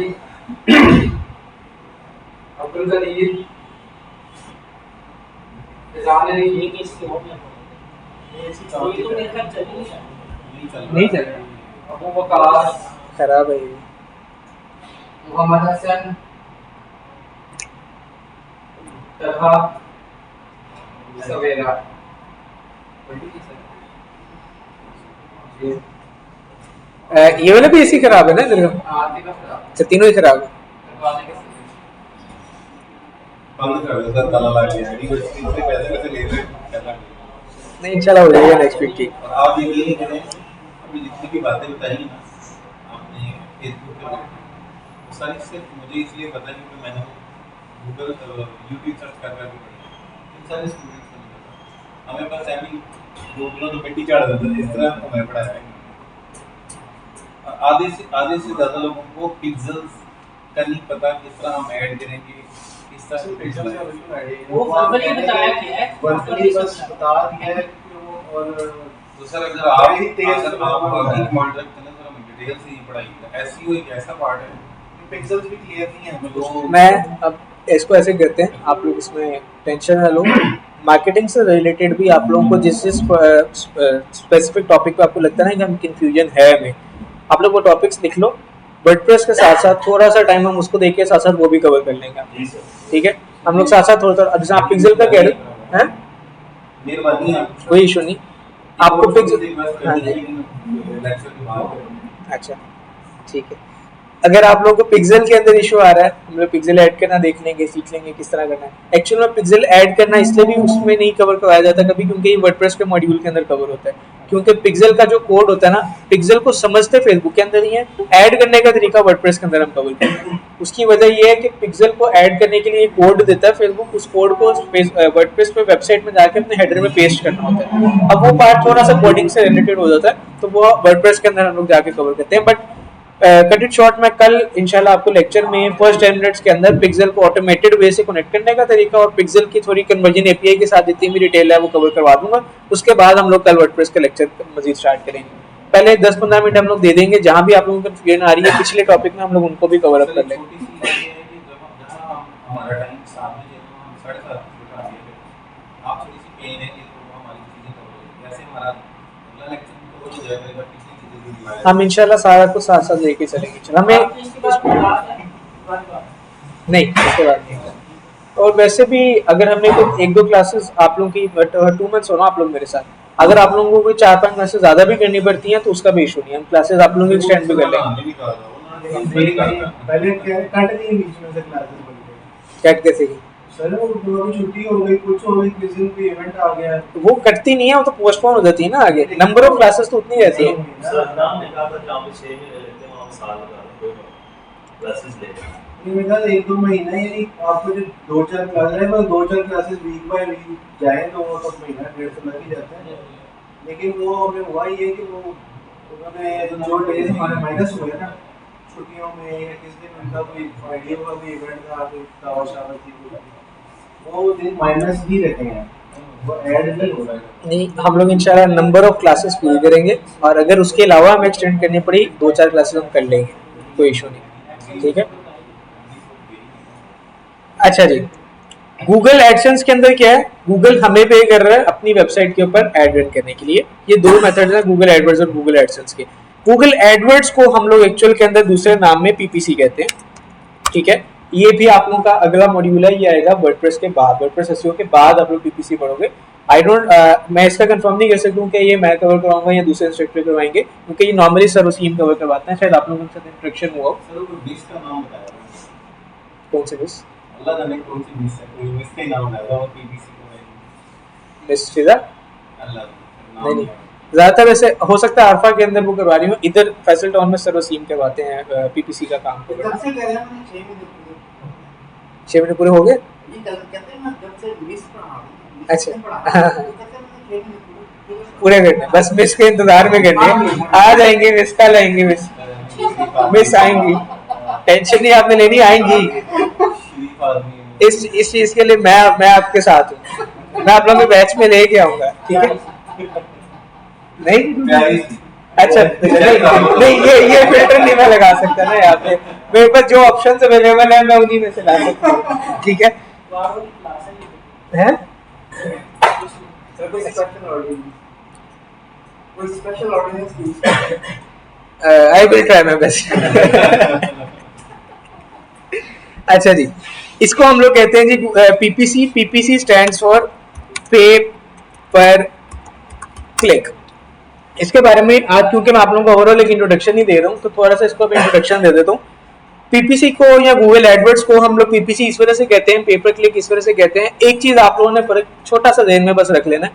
अब्दुल करीम जाने ये किसके हो गया कोई तो मेरे ख्याल चल नहीं चल रहा. अबू बकर खराब है. मोहम्मद हसन तथा सवेरा ये वाला भी इसी खराब है ना तेरे का? अच्छा तीनों ही खराब है. बंद कर देता ताला लग गया नहीं कुछ इतने पैसे कैसे ले रहे हैं. नहीं चला हो जाएगा नेक्स्ट वीक की. आप ये नहीं करें अभी जितनी भी बातें बताई ना आपने फेसबुक पे वो सारी सिर्फ मुझे इसलिए पता है क्योंकि मैंने गूगल यूट्यूब सर्च कर कर भी पढ़ी इन सारे स्टूडेंट्स को नहीं पता. हमें बस ऐसी गूगल तो मिट्टी चढ़ा देता है इस तरह हमें पढ़ाया है. आधे से ज़्यादा लोगों को पिक्सेल्स का नहीं पता किस तरह हम ऐड करेंगे किस तरह से पिक्सल वो वर्बली बताया क्या है वर्बली बस बता दिया है कि वो. और दूसरा अगर आप बाकी मॉडल करना जरा मैं डिटेल से ही पढ़ाई एसईओ एक ऐसा पार्ट है पिक्सेल्स भी क्लियर नहीं है हमें तो. मैं अब इसको ऐसे करते हैं, आप लोग इसमें टेंशन ना लो. मार्केटिंग से रिलेटेड भी आप लोगों को जिस स्पेसिफिक टॉपिक पे आपको लगता है ना कि हम कंफ्यूजन है हमें, आप लोग वो टॉपिक्स लिख लो. वर्डप्रेस के साथ साथ थोड़ा सा टाइम हम उसको देख के साथ साथ वो भी कवर कर लेंगे. ठीक है, हम लोग साथ साथ थोड़ा जैसे आप पिक्सल का कह रहे हैं मेहरबानी है कोई इशू नहीं. आपको पिक्सल अच्छा ठीक है. अगर आप लोगों को पिक्सल के अंदर इशू आ रहा है, हम लोग पिक्सल ऐड करना देख लेंगे, सीख लेंगे किस तरह करना है. एक्चुअल में पिक्सल ऐड करना इसलिए भी उसमें नहीं कवर करवाया जाता कभी क्योंकि ये वर्डप्रेस के मॉड्यूल के अंदर कवर होता है. क्योंकि पिक्सल का जो कोड होता है ना, पिक्सल को समझते फेसबुक के अंदर ही है, ऐड करने का तरीका वर्डप्रेस के अंदर हम कवर करते हैं. उसकी वजह ये है कि पिक्सल को ऐड करने के लिए कोड देता है फेसबुक, उस कोड को वर्डप्रेस पे वेबसाइट में जाके अपने हेडर में पेस्ट करना होता है. अब वो पार्ट थोड़ा सा कोडिंग से रिलेटेड हो जाता है तो वो वर्डप्रेस के अंदर हम लोग जाके कवर करते हैं. बट कट इट शॉर्ट में कल इंशाल्लाह आपको लेक्चर में फर्स्ट 10 मिनट्स के अंदर पिक्सल को ऑटोमेटेड वे से कनेक्ट करने का तरीका और पिक्सल की थोड़ी कन्वर्जन एपीआई के साथ जितनी भी डिटेल है वो कवर करवा दूंगा. उसके बाद हम लोग कल वर्डप्रेस का लेक्चर मजीद स्टार्ट करेंगे. पहले 10-15 मिनट हम लोग दे देंगे, जहां भी आप लोगों को कंफ्यूजन आ रही है पिछले टॉपिक में हम लोग उनको भी कवर अप कर लेंगे. हमारा टाइम सामने जो हम 7:30 बजे आप थोड़ी सी पेन है कि तो हमारी चीजें कवर हो जाएगी. ऐसे हमारा अगला लेक्चर तो हो जाएगा बट पिछली चीजें भी दिखाएगा. हम इंशाल्लाह सारा कुछ साथ साथ लेके चलेंगे. चलो हमें नहीं उसके बाद नहीं. और वैसे भी अगर हमें कोई 1-2 क्लासेस आप लोगों की 2 मंथ्स हो ना आप लोग मेरे साथ, अगर आप लोगों को कोई 4-5 क्लासेस ज्यादा भी करनी पड़ती हैं तो उसका भी इशू नहीं है, हम क्लासेस आप लोगों की एक्सटेंड भी कर लेंगे. पहले कट नहीं बीच में से क्लासेस बन गई. कैट कैसे की सर वो दोनों की छुट्टी हो गई, कुछ हो गई, किसी दिन कोई इवेंट आ गया. वो कटती नहीं है, वो तो पोस्टपोन हो जाती है ना आगे. नंबर ऑफ क्लासेस तो उतनी रहती है. सर नाम लिखा था जहाँ पे 6 महीने लेते हैं वहाँ साल लगा रहे हैं क्लासेस ले रहे हैं. ये मेरा 1-2 महीना यानी आपको जो 2-4 क्लासेस है, बस 2-4 क्लासेस वीक बाय वीक जाए तो वो तो महीना 1.5 लग ही जाता है. लेकिन वो हमें हुआ ये कि वो उन्होंने जो डेज हमारे माइनस हुए ना छुट्टियों में या किस दिन उनका कोई आइडिया का कोई इवेंट था, कोई दावा शावा थी, वो दिन माइनस ही रहते हैं, वो ऐड नहीं हो रहा है. नहीं, हम लोग इंशाल्लाह नंबर ऑफ क्लासेस पूरी करेंगे और अगर उसके अलावा हमें एक्सटेंड करनी पड़ी 2-4 क्लासेस हम कर लेंगे, कोई इशू नहीं. ठीक है. अच्छा जी, गूगल एडसेंस के अंदर क्या है, गूगल हमें पे कर रहा है अपनी वेबसाइट के ऊपर एड रन करने के लिए. ये दो मेथड्स हैं गूगल एडवर्ड्स और गूगल एडसेंस के. गूगल एडवर्ड्स को हम लोग एक्चुअल के अंदर दूसरे नाम में पीपीसी कहते हैं. ठीक है, ये भी आप लोगों का अगला मॉड्यूल है, ये आएगा वर्डप्रेस के बाद, वर्डप्रेस एसईओ के बाद आप लोग पीपीसी पढ़ोगे. आई डोंट मैं इसका कंफर्म नहीं कर सकता हूँ कि ये मैं कवर करवाऊंगा या दूसरे इंस्ट्रक्टर करवाएंगे क्योंकि ये नॉर्मली सर वसीम कवर करवाते हैं. शायद आप लोगों के साथ इंटरेक्शन हुआ हो. सर वो बीस का नाम बताया कौन से मिस अल्लाह जाने कौन सी बीस है, कोई बीस का ही नाम बताया वो पीबीसी को मिस फिजा अल्लाह नहीं नहीं, ज्यादातर वैसे हो सकता है अरफा के अंदर वो करवा रही हूँ. इधर फैसल टाउन में सर वसीम करवाते हैं पीपीसी का काम. कब से कह रहे हैं मैंने 6 महीने पूरे 6 महीने पूरे हो गए. ये कहते हैं ना जब से 20 पढ़ा अच्छा. कहते हैं मैंने 6 महीने पूरे पूरे करने, बस मिस के इंतजार में करनी है। आ जाएंगे मिस, कल आएंगे मिस, मिस आएंगी, टेंशन नहीं आपने लेनी, आएंगी। शरीफ आदमी है। इस चीज के लिए मैं आपके साथ हूँ, मैं आप लोगों के बैच में लेके आऊंगा, ठीक है? नहीं प्यारी सी। अच्छा, नहीं ये फिल्टर नहीं मैं लगा सकता ना यहाँ पे, मेरे पास जो ऑप्शंस अवेलेबल है मैं उन्हीं में से ला सकता हूँ, ठीक है? हैं? सर कोई special audience I will try my best. अच्छा जी, इसको हम लोग कहते हैं जी PPC. PPC stands for pay per click. इसके बारे में आज क्योंकि मैं आप लोगों को ओवरऑल एक इंट्रोडक्शन ही दे रहा हूँ, तो थोड़ा सा इसको इंट्रोडक्शन दे देता हूँ। पीपीसी को या गूगल एडवर्ड्स को हम लोग पीपीसी इस वजह से कहते हैं, पेपर क्लिक इस वजह से कहते हैं। एक चीज आप लोगों ने फर्क छोटा सा ध्यान में बस रख लेना है,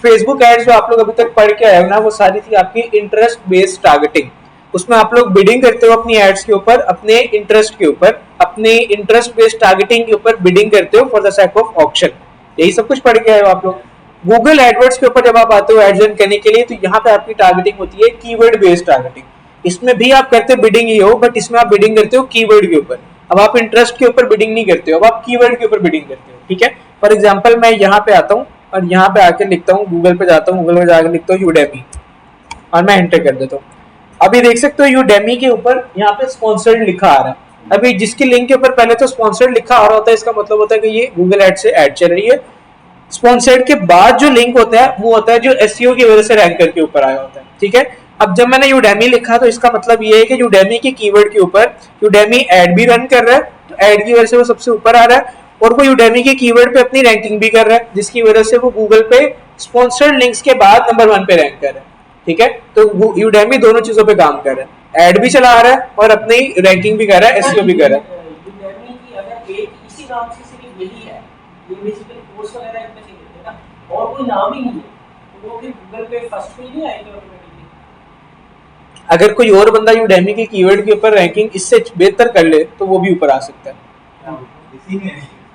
फेसबुक एड्स जो आप लोग अभी तक पढ़ के आए हो ना, वो सारी थी आपकी इंटरेस्ट बेस्ड टारगेटिंग। उसमें आप लोग बिडिंग करते हो अपनी एड्स के ऊपर, अपने इंटरेस्ट के ऊपर, अपने इंटरेस्ट बेस्ड टारगेटिंग के ऊपर बिडिंग करते हो for the sake of auction. यही सब कुछ पढ़ के आए हो आप लोग। गूगल एडवर्ड्स के ऊपर जब आप आते हो एड्स रन करने के लिए, तो यहाँ पे आपकी टारगेटिंग होती है कीवर्ड बेस्ड टारगेटिंग। इसमें भी आप करते बिडिंग ही हो, बट इसमें आप बिडिंग करते हो कीवर्ड के ऊपर। अब आप इंटरेस्ट के ऊपर बिडिंग नहीं करते हो, अब आप कीवर्ड के ऊपर बिडिंग करते हो, ठीक है? फॉर एग्जांपल मैं यहाँ पे आता हूँ और यहाँ पे आके लिखता हूँ, गूगल पे जाता हूँ, गूगल पे जाके लिखता हूँ यूडेमी और मैं एंटर कर देता हूँ। अभी देख सकते हो यूडेमी के ऊपर यहाँ पे स्पॉन्सर्ड लिखा आ रहा है। अभी जिसके लिंक के ऊपर पहले तो स्पॉन्सर्ड लिखा आ रहा होता है, इसका मतलब होता है कि ये गूगल एड से एड चल रही है। स्पॉन्सर्ड के बाद जो लिंक होता है वो होता है जो एसईओ की वजह से रैंक करके ऊपर आया होता है, ठीक है? अब जब मैंने यूडेमी लिखा तो इसका मतलब ये है कि यूडेमी के कीवर्ड के ऊपर यूडेमी ऐड भी रन कर रहा है, तो ऐड की वजह से वो सबसे ऊपर आ रहा है, और वो यूडेमी के कीवर्ड पे अपनी रैंकिंग भी कर रहा है, जिसकी वजह से वो गूगल पे स्पॉन्सर्ड लिंक्स के बाद नंबर 1 पे रैंक कर रहा है, ठीक है? तो यूडेमी दोनों चीजों पे काम कर रहा है, ऐड भी चला रहा है और अपनी रैंकिंग भी कर रहा है, एसईओ भी कर रहा है। यूडेमी की अगर एक इसी नाम से सिर्फ यही है, ये बेसिकली कोर्स वगैरह इनमें से देते हैं ना, और कोई नाम ही नहीं है, तो वो फिर गूगल पे फर्स्ट पे ही नहीं आएंगे ऑटोमेटिकली। अगर कोई और बंदा यूडेमी के कीवर्ड के ऊपर रैंकिंग इससे बेहतर कर ले तो वो भी ऊपर आ सकता है,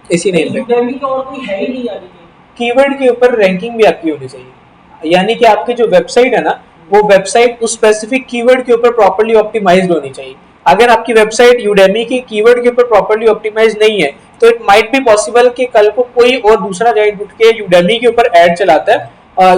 इसी नेम पे। यूडेमी का और कोई है ही नहीं यानी कि कीवर्ड के ऊपर रैंकिंग भी आपकी होनी चाहिए, यानी कि आपकी जो वेबसाइट है ना, वो वेबसाइट उस स्पेसिफिक कीवर्ड के ऊपर प्रॉपर्ली ऑप्टिमाइज्ड होनी चाहिए। अगर आपकी वेबसाइट यूडेमी के कीवर्ड के ऊपर प्रॉपर्ली ऑप्टिमाइज नहीं है, तो इट माइट बी पॉसिबल कि कल को कोई और दूसरा जाइंट उठ के यूडेमी के ऊपर ऐड चलाता है,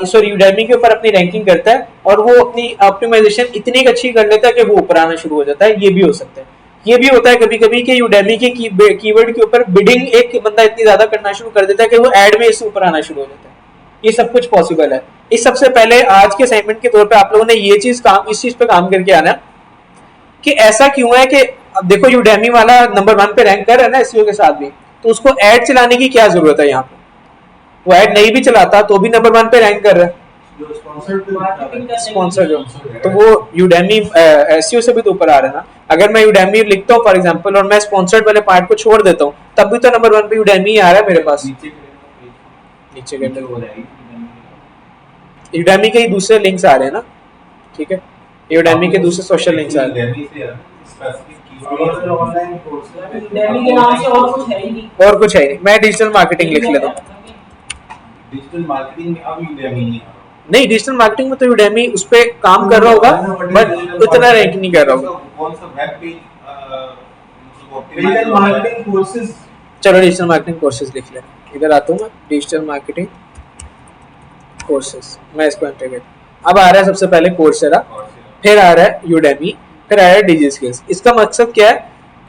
सॉरी यूडेमी के ऊपर अपनी रैंकिंग करता है, और वो अपनी ऑप्टिमाइजेशन इतनी अच्छी कर लेता है कि वो ऊपर आना शुरू हो जाता है। ये भी हो सकता है। ये भी होता है कभी कभी कि यूडेमी के कीवर्ड के ऊपर बिडिंग एक बंदा इतनी ज्यादा करना शुरू कर देता है कि वो ऐड में इससे ऊपर आना शुरू हो जाता है। ये सब कुछ पॉसिबल है। इस सबसे पहले आज के असाइनमेंट के तौर पे आप लोगों ने ये चीज इस चीज पे काम करके आना कि ऐसा क्यों है कि अब देखो यूडेमी वाला नंबर 1 पे रैंक कर रहा है ना एसईओ के साथ भी, तो उसको ऐड चलाने की क्या जरूरत है? यहाँ पे वो ऐड नहीं भी चलाता तो भी नंबर 1 पे रैंक कर रहा है, जो स्पॉन्सर्ड स्पॉन्सर जो, तो वो यूडेमी एसईओ से भी तो ऊपर आ रहा है ना। अगर मैं यूडेमी लिखता हूँ फॉर एग्जांपल और मैं स्पॉन्सर्ड वाले पार्ट को छोड़ देता हूँ, तब भी तो नंबर 1 पे यूडेमी आ रहा है मेरे पास। नीचे करने हो जाएगी, यूडेमी के ही दूसरे लिंक्स आ रहे हैं ना, ठीक है? यूडेमी के दूसरे सोशल लिंक्स आ रहे हैं, ऑनलाइन कोर्स यूडेमी के नाम से और कुछ है ही नहीं। और कुछ है नहीं। मैं डिजिटल मार्केटिंग लिख लेता हूँ। डिजिटल मार्केटिंग में अब यूडेमी नहीं नहीं, डिजिटल मार्केटिंग में तो यूडेमी उस पे काम कर रहा होगा, बट उतना रैंक नहीं कर रहा होगा। कौन सा web page digital marketing courses, चलो डिजिटल मार्केटिंग कोर्सेज लिख लें। इधर आता हूँ मैं, डिजिटल मार्केटिंग कोर्सेज, मैं इसको एंटर करता हूँ। अब आ रहा है सबसे पहले कोर्सेरा, फिर आ रहा है यूडेमी, फिर आ रहा है डिजिस्किल्स। इसका मकसद क्या है?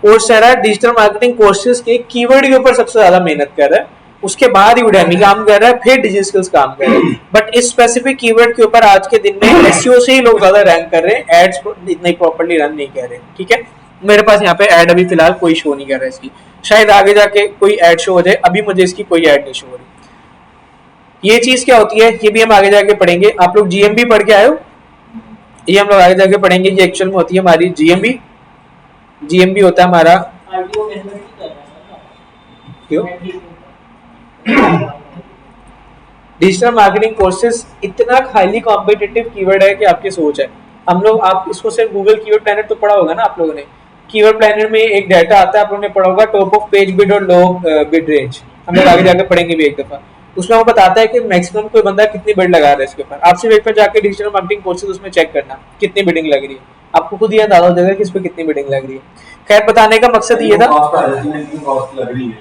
कोर्सेरा डिजिटल मार्केटिंग कोर्सेज के कीवर्ड के ऊपर सबसे ज्यादा मेहनत कर रहा है, उसके बाद यूडेमी काम कर रहा है, फिर डिजिस्किल्स काम कर रहा है। बट इस स्पेसिफिक कीवर्ड के ऊपर आज के दिन में एसईओ से ही लोग ज्यादा रैंक कर रहे हैं, एड्स इतने प्रॉपर्ली रन नहीं कर रहे, ठीक है? मेरे पास यहाँ पे ऐड अभी फिलहाल कोई शो नहीं कर रहा है इसकी, शायद आगे जाके कोई ऐड शो हो जाए, अभी मुझे इसकी कोई ऐड नहीं शो हो रही। ये चीज क्या होती है ये भी हम आगे जाके पढ़ेंगे। आप लोग जीएमबी पढ़ के आए हो, ये हम लोग आगे जाके पढ़ेंगे। ये एक्चुअल में होती है हमारी जीएमबी। जीएमबी होता है हमारा आरटीओ मेहनत नहीं कर रहा है क्यों? सर। डिजिटल मार्केटिंग कोर्सेज इतना हाईली कॉम्पिटिटिव कीवर्ड है कि आपकी सोच है। हम लोग, आप इसको सिर्फ गूगल कीवर्ड प्लानर तो पढ़ा होगा ना आप लोगों ने। कीवर्ड प्लानर में एक डाटा आता है, आप लोगों ने पढ़ा होगा टॉप ऑफ पेज बिड और लो बिड रेंज। हम लोग आगे जाके पढ़ेंगे भी एक दफा। उसमें वो बताता है कि मैक्सिमम कोई बंदा कितनी बिड लगा रहा है इसके ऊपर। आप सिर्फ एक बार जाके डिजिटल मार्केटिंग कोर्सेज उसमें चेक करना कितनी बिडिंग लग रही है, आपको खुद ही अंदाजा हो जाएगा कि इस पे कितनी बिडिंग लग रही है। खैर बताने का मकसद ये था, कॉस्ट लग रही है,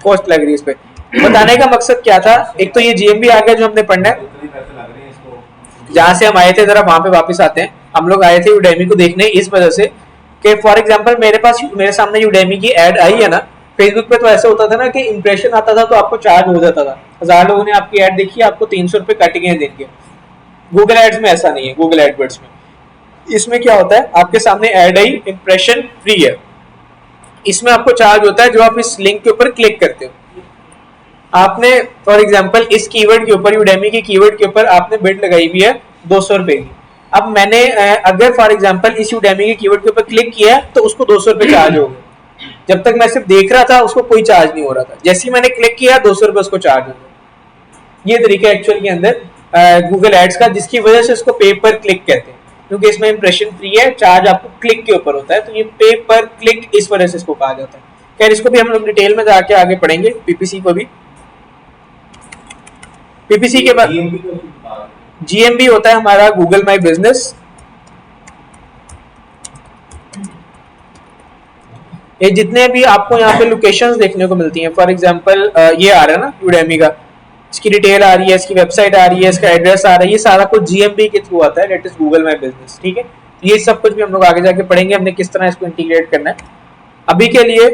कॉस्ट लग रही है इस पे, बताने का मकसद क्या था, एक तो ये जीएमबी आ गया जो हमने पढ़ना है। इतने पैसे लग रहे हैं इसको। जहां से हम आए थे जरा वहां पे वापस आते हैं। हम लोग आए थे यूडेमी को देखने इस वजह से कि फॉर एग्जांपल मेरे सामने यूडेमी की एड आई है ना, फेसबुक पे तो ऐसा होता था ना कि इंप्रेशन आता था तो आपको चार्ज हो जाता था, 1000 लोगों ने आपकी एड देखी, आपको 300 रुपए कट गए दिन के। गूगल एड्स में ऐसा नहीं है, गूगल एडवर्ड्स में इसमें क्या होता है, आपके सामने एड आई, इंप्रेशन फ्री है, इसमें आपको चार्ज होता है जो आप इस लिंक के ऊपर क्लिक करते हो। आपने फॉर एग्जांपल इस कीवर्ड के ऊपर, यूडेमी के कीवर्ड के ऊपर आपने बिड लगाई हुई है 200 रुपए की। अब मैंने अगर फॉर एग्जांपल इस यूडेमी के कीवर्ड के ऊपर क्लिक किया तो उसको 200 रुपए चार्ज हो गए। जब तक मैं सिर्फ देख रहा था उसको कोई चार्ज नहीं हो रहा था, जैसे ही मैंने क्लिक किया 200 रुपए उसको चार्ज हो गए। ये तरीका एक्चुअल के अंदर गूगल एड्स का, जिसकी वजह से उसको पे पर क्लिक कहते हैं, क्योंकि इसमें इंप्रेशन फ्री है, चार्ज आपको क्लिक के ऊपर होता है, तो ये पे पर क्लिक इस वजह से इसको कहा जाता है। खैर इसको भी हम लोग डिटेल में जाके आगे पढ़ेंगे, पीपीसी को भी। पीपीसी के बाद जीएमबी होता है हमारा गूगल माई बिजनेस। ये जितने भी आपको यहाँ पे लोकेशंस देखने को मिलती हैं, फॉर एग्जांपल ये आ रहा है ना यूडेमी का, इसकी डिटेल आ रही है, इसकी वेबसाइट आ रही है, इसका एड्रेस आ रहा है, ये सारा कुछ जीएमबी के थ्रू आता है, that is Google my business. ठीक है, ये सब कुछ भी हम लोग आगे जाके पढ़ेंगे हमने किस तरह इसको इंटीग्रेट करना है। अभी के लिए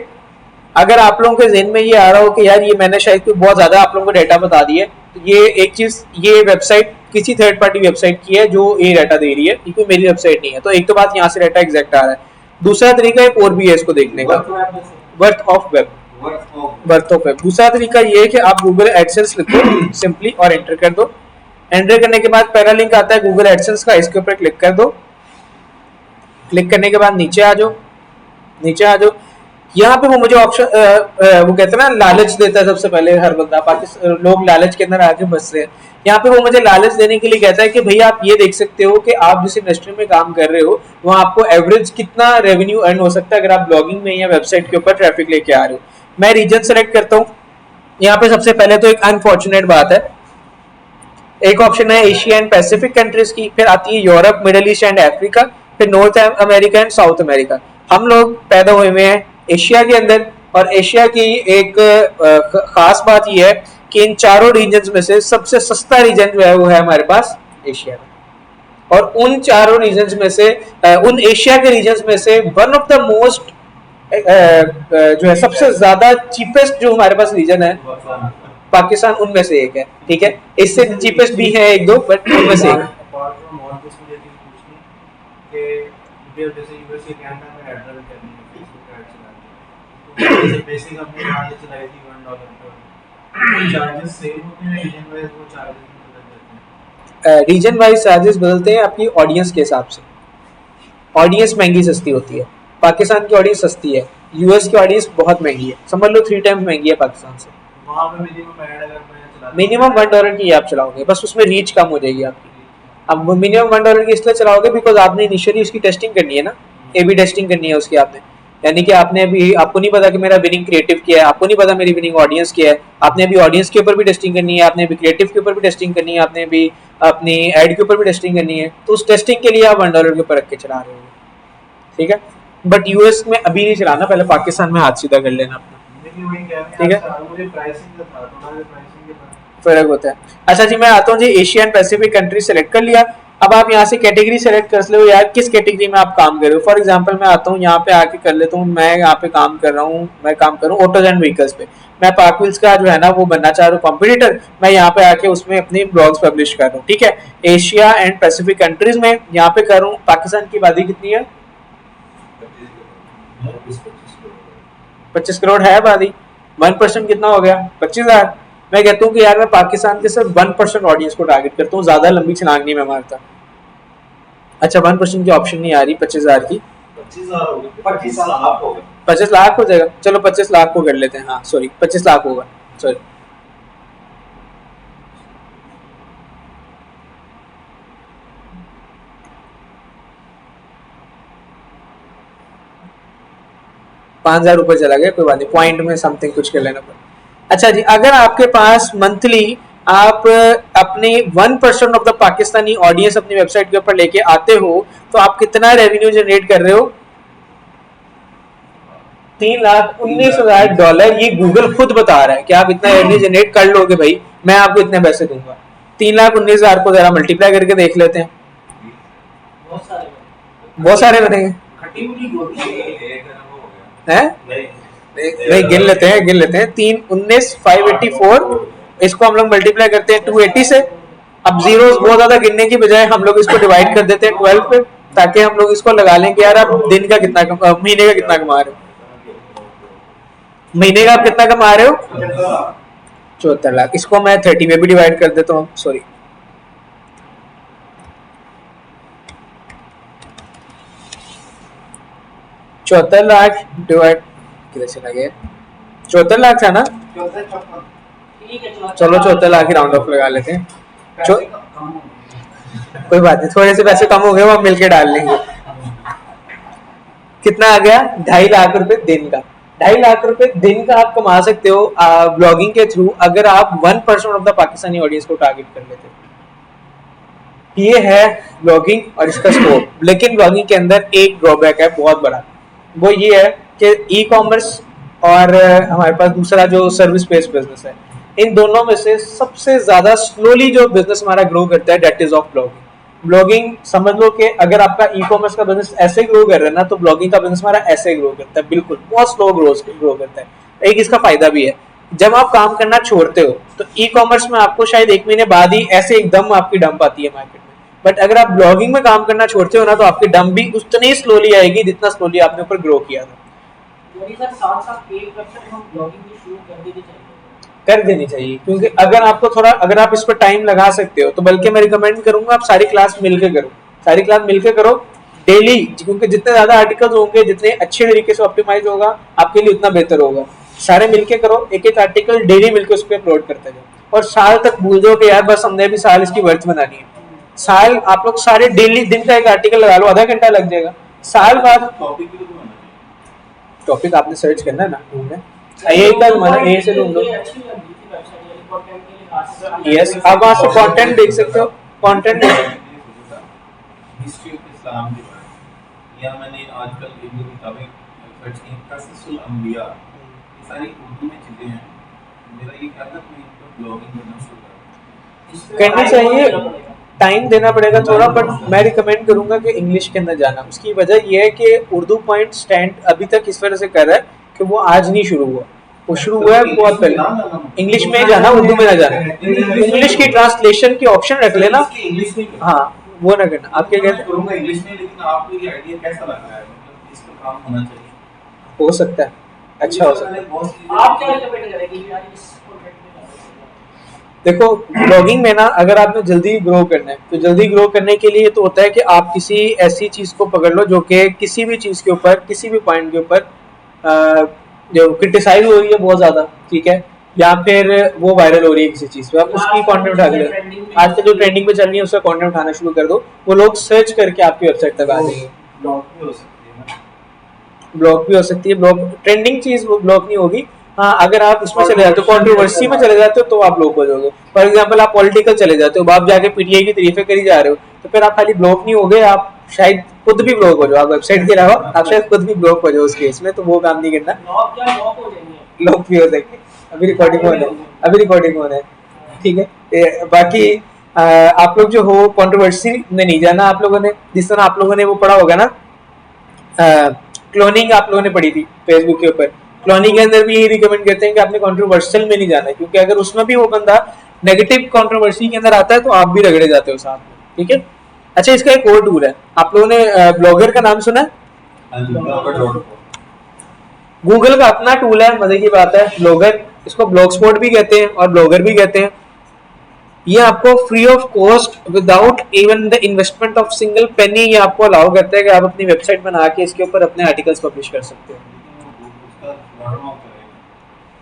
अगर आप लोगों के ज़हन में ये आ रहा हो कि यार ये मैंने शायद कोई बहुत ज्यादा आप लोगों को डाटा बता दिया है, तो ये एक चीज, ये वेबसाइट किसी थर्ड पार्टी वेबसाइट की है जो ये डाटा दे रही है, ये कोई मेरी वेबसाइट नहीं है, तो एक तो बात यहाँ से डाटा एग्जैक्ट आ रहा है। दूसरा तरीका एक और भी है इसको देखने का, worth of web, worth of web. दूसरा तरीका ये है कि आप गूगल एडसेंस लिखो सिंपली और एंटर कर दो। एंटर करने के बाद पहला लिंक आता है गूगल एडसेंस का, इसके ऊपर क्लिक कर दो। क्लिक करने के बाद नीचे आ जाओ, नीचे आ जाओ। यहाँ पे वो मुझे ऑप्शन वो कहते हैं ना लालच देता है सबसे पहले हर बंदा, पाकिस्तान लोग लालच के अंदर आके बस रहे हैं। यहाँ पे वो मुझे लालच देने के लिए कहता है कि भैया आप ये देख सकते हो कि आप जिस इंडस्ट्री में काम कर रहे हो वहाँ आपको एवरेज कितना रेवेन्यू अर्न हो सकता है अगर आप ब्लॉगिंग में या वेबसाइट के ऊपर ट्रैफिक लेके आ रहे हो। मैं रीजन सेलेक्ट करता हूँ। यहाँ पे सबसे पहले तो एक अनफॉर्चुनेट बात है, एक ऑप्शन है एशिया एंड पैसिफिक कंट्रीज की, फिर आती है Europe, Middle East and Africa, फिर North America and South America. हम लोग पैदा हुए हुए हैं एशिया के अंदर, और एशिया की एक खास बात यह है कि इन चारों रीजन्स में से सबसे सस्ता रीजन जो है वो है हमारे पास एशिया में। और उन चारों रीजन्स में से उन एशिया के रीजन्स में से वन ऑफ द मोस्ट जो है सबसे ज्यादा चीपेस्ट जो हमारे पास रीजन है पाकिस्तान उनमें से एक है। ठीक है, इससे चीपेस्ट भी है एक दो, बट उनमें से एक। जैसे यूएसए कनाडा में ऐड करनी है, फेसबुक ऐड चलानी है, तो जैसे बेसिक हमने यहाँ से चलाई थी $1 पर, चार्जेस सेम होते हैं रीजन वाइज, वो चार्जेस बदल जाते हैं। रीजन वाइज चार्जेस बदलते हैं आपकी ऑडियंस के हिसाब से। ऑडियंस महंगी सस्ती होती है, पाकिस्तान की ऑडियंस सस्ती है, यूएस की ऑडियंस बहुत महंगी है, समझ लो 3 टाइम्स महंगी है पाकिस्तान से। वहाँ पे मिनिमम ऐड अगर मैं चलाता मिनिमम $1 की आप चलाओगे, बस उसमें रीच कम हो जाएगी आपकी। अब वो मिनिमम $1 की इसलिए चलाओगे बिकॉज आपने इनिशियली उसकी टेस्टिंग करनी है ना, ए बी टेस्टिंग करनी है उसकी आपने, यानी कि आपने अभी, आपको नहीं पता कि मेरा विनिंग क्रिएटिव क्या है, आपको नहीं पता मेरी विनिंग ऑडियंस क्या है, आपने अभी ऑडियंस के ऊपर भी टेस्टिंग करनी है, आपने अभी क्रिएटिव के ऊपर भी टेस्टिंग करनी है, आपने अभी अपनी एड के ऊपर भी टेस्टिंग करनी है, तो उस टेस्टिंग के लिए आप $1 के ऊपर रख के चला रहे हो। ठीक है, बट यूएस में अभी नहीं चलाना, पहले पाकिस्तान में हाथ सीधा कर लेना अपना। ठीक है, मुझे प्राइसिंग का था, थोड़ा प्राइसिंग के फर्क होता है। अच्छा जी, मैं आता हूँ जी, Asia and Pacific country select कर लिया। अब आप यहाँ से कैटेगरी सेलेक्ट कर लो यार, किस कैटेगरी में आप काम कर रहे हो। फॉर एग्जांपल मैं आता हूँ यहाँ पे आके कर लेता हूँ, मैं यहाँ पे काम कर रहा हूँ, मैं काम कर रहा हूँ ऑटोज एंड व्हीकल्स पे। मैं पार्क व्हील्स का जो है ना वो बनना चाह रहा हूँ कॉम्पिटिटर, मैं यहाँ पे आके उसमें अपनी ब्लॉग्स पब्लिश कर रहा हूँ। ठीक है, एशिया एंड पैसिफिक कंट्रीज में यहाँ पे कर रहा हूँ। पाकिस्तान की आबादी कितनी है? 25 करोड़ है आबादी। 1% कितना हो गया? 25,000। मैं कहता हूँ कि यार मैं पाकिस्तान के सिर्फ 1% ऑडियंस को टारगेट करता हूँ, ज्यादा लंबी छलांग नहीं मैं मारता। अच्छा 1% की ऑप्शन नहीं आ रही 25,000 की, 25,000 हो गए, 25 लाख हो गए। 25 लाख हो जाएगा, चलो 25 लाख को कर लेते हैं। हाँ सॉरी 25 लाख होगा, सॉरी। ₹5,000 चला गया, कोई बात नहीं, पॉइंट में समथिंग कुछ कर लेना पड़ा। अच्छा जी, अगर आपके पास मंथली आप अपने 1% ऑफ द पाकिस्तानी ऑडियंस अपनी वेबसाइट के ऊपर लेके आते हो तो आप कितना रेवेन्यू जनरेट कर रहे हो? $3,19,000। ये गूगल खुद बता रहा है कि आप इतना रेवेन्यू जनरेट कर लोगे भाई, मैं आपको इतने पैसे दूंगा। 3,19,000 को जरा मल्टीप्लाई करके देख लेते हैं, बहुत सारे बहुत सारे बनेंगे खट्टी मीठी होती है। हैं? नहीं, गिन लेते हैं 3 19 584, इसको हम लोग मल्टीप्लाई करते हैं 280 से। अब जीरो बहुत ज्यादा गिनने की बजाय हम लोग इसको डिवाइड कर देते हैं 12 पे, ताकि हम लोग इसको लगा लें कि यार आप दिन का कितना महीने का कितना कमा रहे हो। महीने का आप कितना कमा रहे हो? 74 लाख। इसको मैं 30 में भी डिवाइड कर देता हूँ, सॉरी 74 लाख डिवाइड किधर चला गया? 74 लाख था ना? ठीक है चलो 74 लाख ही राउंड ऑफ लगा लेते हैं। कोई बात नहीं, थोड़े से पैसे कम हो गए वो हम मिलके डाल लेंगे। कितना आ गया? 2.5 लाख रुपए दिन का। 2.5 लाख रुपए दिन का आप कमा सकते हो ब्लॉगिंग के थ्रू, अगर आप 1% ऑफ द पाकिस्तानी ऑडियंस को टारगेट कर लेते हो। ये है ब्लॉगिंग और इसका स्कोप। लेकिन ब्लॉगिंग के अंदर एक ड्रॉबैक है बहुत बड़ा, वो ये है कि ई कॉमर्स और हमारे पास दूसरा जो सर्विस बेस्ड बिजनेस है, इन दोनों में से सबसे ज्यादा स्लोली जो बिजनेस हमारा ग्रो करता है that is of blogging. Blogging समझ लो कि अगर आपका ई कॉमर्स का बिजनेस ऐसे ग्रो कर रहा है ना, तो ब्लॉगिंग का बिजनेस हमारा ऐसे ग्रो करता है, बिल्कुल बहुत स्लो ग्रो करता है। एक इसका फायदा भी है, जब आप काम करना छोड़ते हो तो ई कॉमर्स में आपको शायद 1 महीने बाद ही ऐसे एकदम आपकी डंप आती है मार्केट में, बट अगर आप ब्लॉगिंग में काम करना छोड़ते हो ना, तो आपकी डंप भी उतनी स्लोली आएगी जितना स्लोली आपने ऊपर ग्रो किया था। साथ साथ एक वेबसाइट हम ब्लॉगिंग भी शुरू कर देनी चाहिए। कर देनी चाहिए, क्योंकि अगर आपको थोड़ा, अगर आप इस पर टाइम लगा सकते हो तो बल्कि मैं रिकमेंड करूंगा आप सारी क्लास मिलकर करो, सारी क्लास मिलकर करो डेली, क्योंकि जितने ज्यादा आर्टिकल्स होंगे, जितने अच्छे तरीके से ऑप्टिमाइज होगा आपके लिए उतना बेहतर होगा। सारे मिलके करो, एक एक आर्टिकल डेली मिलकर उस पर अपलोड करते जाओ और साल तक भूल जाओ कि यार बस हमने भी साल इसकी वर्थ बनानी है। साल आप लोग सारे डेली दिन का एक आर्टिकल लगा लो, आधा घंटा लग जाएगा। साल बाद टॉपिक आपने सर्च करना है ना, ढूंढना यही का माना ए से ढूंढ लो। यस, आप वहां से कंटेंट देख सकते हो, कंटेंट हिस्ट्री ऑफ इस्लाम के बारे में, या मैंने आजकल एक दो किताबें सर्च की, क़ससुल अंबिया, ये सारी उर्दू में चीजें हैं। मेरा ये ख्याल है कि इनको ब्लॉगिंग करना शुरू करनी चाहिए, टाइम देना पड़ेगा थोड़ा, बट मैं रिकमेंड करूंगा कि इंग्लिश के अंदर जाना। उसकी वजह यह है कि उर्दू पॉइंट स्टैंड अभी तक इस वजह से कर रहा है कि वो आज नहीं शुरू हुआ, वो शुरू हुआ है बहुत पहले। इंग्लिश में जाना, उर्दू में ना जाना। इंग्लिश की ट्रांसलेशन की ऑप्शन रख लेना, इंग्लिश में हाँ वो ना करना। आप क्या कहते हैं? करूंगा इंग्लिश में, लेकिन आपको ये आइडिया कैसा लग रहा है, मतलब इस पर काम होना चाहिए? हो सकता है, अच्छा हो सकता है। आप क्या रिकमेंड करेंगे यार इस कॉन्टेंट में? देखो ब्लॉगिंग में ना, अगर आपने जल्दी ग्रो करना है तो जल्दी ग्रो करने के लिए तो होता है कि आप किसी ऐसी चीज को पकड़ लो जो कि किसी भी चीज के ऊपर, किसी भी पॉइंट के ऊपर जो क्रिटिसाइज हो रही है बहुत ज्यादा, ठीक है, या फिर वो वायरल हो रही है किसी चीज पे, आप उसकी कंटेंट उठा के आजकल जो ट्रेंडिंग पे चल रही है उसका कंटेंट उठाना शुरू कर दो, वो लोग सर्च करके आपकी वेबसाइट तक आ जाएंगे। ब्लॉग भी हो सकती है ना, ब्लॉग भी हो सकती है, ब्लॉग ट्रेंडिंग चीज वो ब्लॉग नहीं होगी। हाँ, अगर आप उसमें चले जाते हो, कंट्रोवर्सी में चले जाते हो, तो आप ब्लॉग हो जाओगे। फॉर एग्जांपल आप पॉलिटिकल चले जाते हो, आप जाके पीटीआई की तारीफें करी जा रहे हो, तो फिर आप खाली ब्लॉग नहीं होगे, आप शायद खुद भी ब्लॉग हो जाओ। आप वेबसाइट के अलावा आप शायद खुद भी ब्लॉग हो जाओ उस केस में, तो वो काम नहीं करना। ब्लॉग क्या ब्लॉग हो जाएंगे, लोग भी हो जाएंगे। अभी रिकॉर्डिंग होना है, अभी रिकॉर्डिंग होना है, ठीक है। बाकी आप लोग जो हो कंट्रोवर्सी में नहीं जाना। आप लोगों ने, जिस तरह आप लोगों ने वो पढ़ा होगा ना, क्लोनिंग आप लोगों ने पढ़ी थी फेसबुक के ऊपर, क्लोनिंग के अंदर भी यही रिकमेंड करते हैं कि आपने कंट्रोवर्शियल में नहीं जाना है, क्योंकि अगर उसमें भी वो बंदा नेगेटिव कंट्रोवर्सी के अंदर आता है तो आप भी रगड़े जाते हो साथ में, ठीक है। अच्छा, इसका एक और टूल है, आप लोगों ने ब्लॉगर का नाम सुना है? गूगल का अपना टूल है, मजे की बात है, ब्लॉगर। इसको ब्लॉगस्पॉट भी कहते हैं और ब्लॉगर भी कहते हैं। ये आपको free of cost, without even the investment of single penny, ये आपको अलाउ करता है कि आप अपनी वेबसाइट बना के इसके ऊपर अपने आर्टिकल्स पब्लिश कर सकते हो।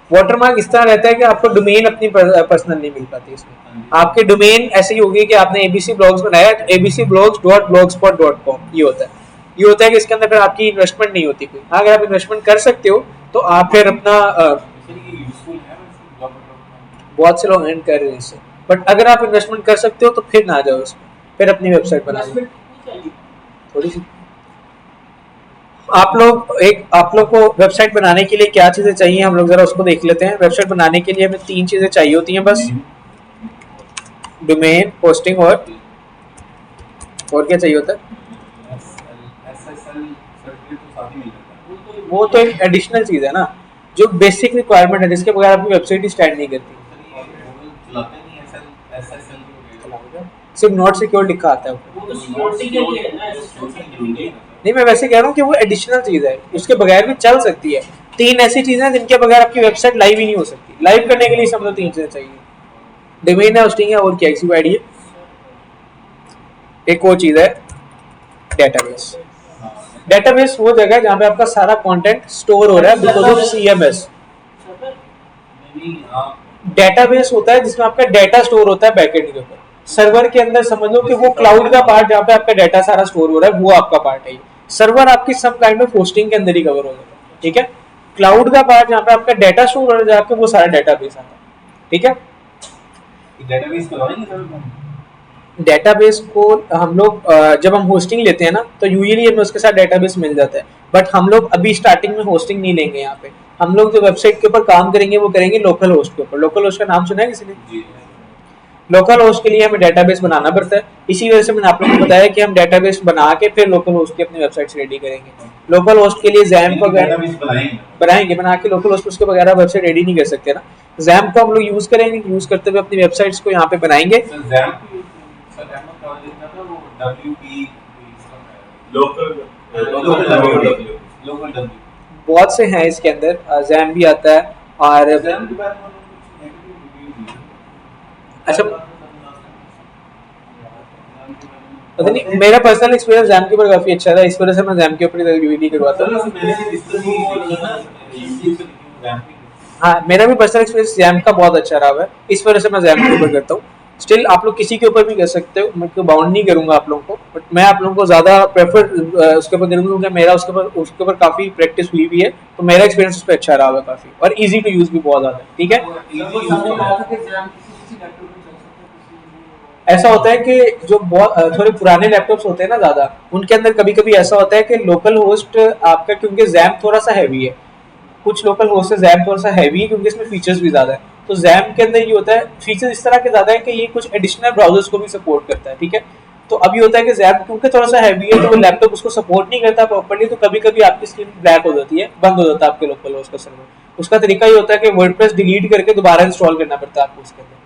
वाटरमार्क इस तरह रहता है कि आपको डोमेन अपनी पर्सनल नहीं मिल पाती इसमें। आपके डोमेन ऐसे ही होगी कि आपने ABC ब्लॉग्स बनाया तो abcblogs.blogspot.com, ये होता है। ये होता है कि इसके अंदर फिर आपकी इन्वेस्टमेंट नहीं होती कोई। अगर आप इन्वेस्टमेंट कर सकते हो तो आप फिर अपना बहुत से लोग अर्न कर रहे हैं इससे, बट अगर आप इन्वेस्टमेंट कर सकते हो तो फिर ना जाओ इसमें, फिर अपनी वेबसाइट बना लो इन्वेस्टमेंट कितनी चाहिए? थोड़ी सी। आप लोग को वेबसाइट बनाने के लिए क्या चीजें चाहिए हम लोग जरा उसको देख लेते हैं। वेबसाइट बनाने के लिए हमें 3 चीजें चाहिए होती हैं बस, डोमेन, होस्टिंग और क्या चाहिए होता है? SSL सर्टिफिकेट तो साथ ही मिल जाता है। वो तो एक एडिशनल चीज है ना, जो बेसिक रिक्वायरमेंट है जिसके बगैर आपकी वेबसाइट ही स्टैंड नहीं करती। सर ये गूगल चलाते नहीं SSL के बगैर। सिर्फ नॉट सिक्योर लिखा आता है ऊपर। वो तो सिक्योरिटी के लिए है ना, Security जरूरी है ना सर। नहीं, मैं वैसे कह रहा हूँ कि वो एडिशनल चीज है, उसके बगैर भी चल सकती है। 3 ऐसी चीजें हैं जिनके बगैर आपकी वेबसाइट लाइव ही नहीं हो सकती। लाइव करने के लिए समझो 3 चीजें चाहिए, डोमेन है, होस्टिंग है और क्या आईडी है, एक वो चीज है डेटाबेस। डेटाबेस वो जगह है जहाँ पे आपका सारा कंटेंट स्टोर हो रहा है बिकॉज ऑफ सीएमएस। नहीं आप डेटाबेस होता है जिसमें आपका डेटा स्टोर होता है बैकएंड के ऊपर, सर्वर के अंदर समझ लो कि वो क्लाउड का पार्ट जहाँ पे आपका डेटा सारा स्टोर हो रहा है वो आपका पार्ट है। सर्वर आपकी सब काइंड ऑफ होस्टिंग के अंदर ही कवर हो जाता है, ठीक है। क्लाउड का पार्ट जहाँ पे आपका डेटा स्टोर हो रहा है जाके वो सारा डेटाबेस आता है, ठीक है। डेटाबेस करवाएंगे सर हम। डेटाबेस को हम लोग जब हम होस्टिंग लेते हैं ना तो यूजुअली हमें उसके साथ डेटाबेस मिल जाता है, बट हम लोग अभी स्टार्टिंग में होस्टिंग नहीं लेंगे। यहाँ पे हम लोग जो वेबसाइट के ऊपर काम करेंगे वो करेंगे लोकल होस्ट के ऊपर। लोकल होस्ट का नाम सुना है किसी ने? जी लोकल होस्ट के लिए हमें डेटाबेस बनाना पड़ता है, इसी वजह से मैंने आप लोगों को बताया कि हम डेटाबेस बना के फिर लोकल होस्ट की अपनी वेबसाइट रेडी करेंगे। लोकल होस्ट के लिए जैम को डेटाबेस बनाएंगे। बनाएंगे, बना के लोकल होस्ट उसके बगैर वेबसाइट रेडी नहीं कर सकते ना। जैम को हम लोग यूज करेंगे, यूज करते हुए अपनी वेबसाइट्स को यहाँ पे बनाएंगे। सर जैम सर अहमद का लिखना था वो WP लोकल लोकल W बहुत से हैं इसके अंदर, जैम भी आता है और जैम के बाद में कुछ नेगेटिव रिव्यूज अच्छा पता नहीं, मेरा पर्सनल एक्सपीरियंस जैम के ऊपर काफी अच्छा था, इस वजह से मैं जैम के ऊपर रिव्यू नहीं करवाता हूँ। हाँ, मेरा भी पर्सनल एक्सपीरियंस जैम का बहुत अच्छा रहा है, इस वजह से मैं जैम के ऊपर करता हूँ। स्टिल आप लोग किसी के ऊपर भी कर सकते हो, मैं को बाउंड नहीं करूंगा आप लोगों को, बट मैं आप लोगों को ज्यादा प्रेफर उसके ऊपर करूंगा क्योंकि मेरा उसके ऊपर काफी प्रैक्टिस हुई भी है, तो मेरा एक्सपीरियंस उस पर अच्छा रहा है काफी, और इजी टू यूज भी बहुत ज्यादा है, ठीक है। ऐसा होता है कि जो बहुत थोड़े पुराने लैपटॉप्स होते हैं ना ज्यादा, उनके अंदर कभी कभी ऐसा होता है कि लोकल होस्ट आपका, क्योंकि जैम थोड़ा सा हैवी है, कुछ लोकल होस्ट से जैम थोड़ा सा हैवी है क्योंकि इसमें फीचर्स भी ज्यादा है। तो जैम के अंदर ये होता है, फीचर्स इस तरह के ज्यादा है कि ये कुछ एडिशनल ब्राउजर्स को भी सपोर्ट करता है, ठीक है। तो अब ये होता है कि जैम क्योंकि थोड़ा सा हैवी है तो वो लैपटॉप उसको सपोर्ट नहीं करता प्रॉपर्ली, तो कभी कभी आपकी स्क्रीन ब्लैक हो जाती है, बंद हो जाता है आपके लोकल होस्ट का सर्वर। उसका तरीका ये होता है कि वर्डप्रेस डिलीट करके दोबारा इंस्टॉल करना पड़ता है आपको, उसके अंदर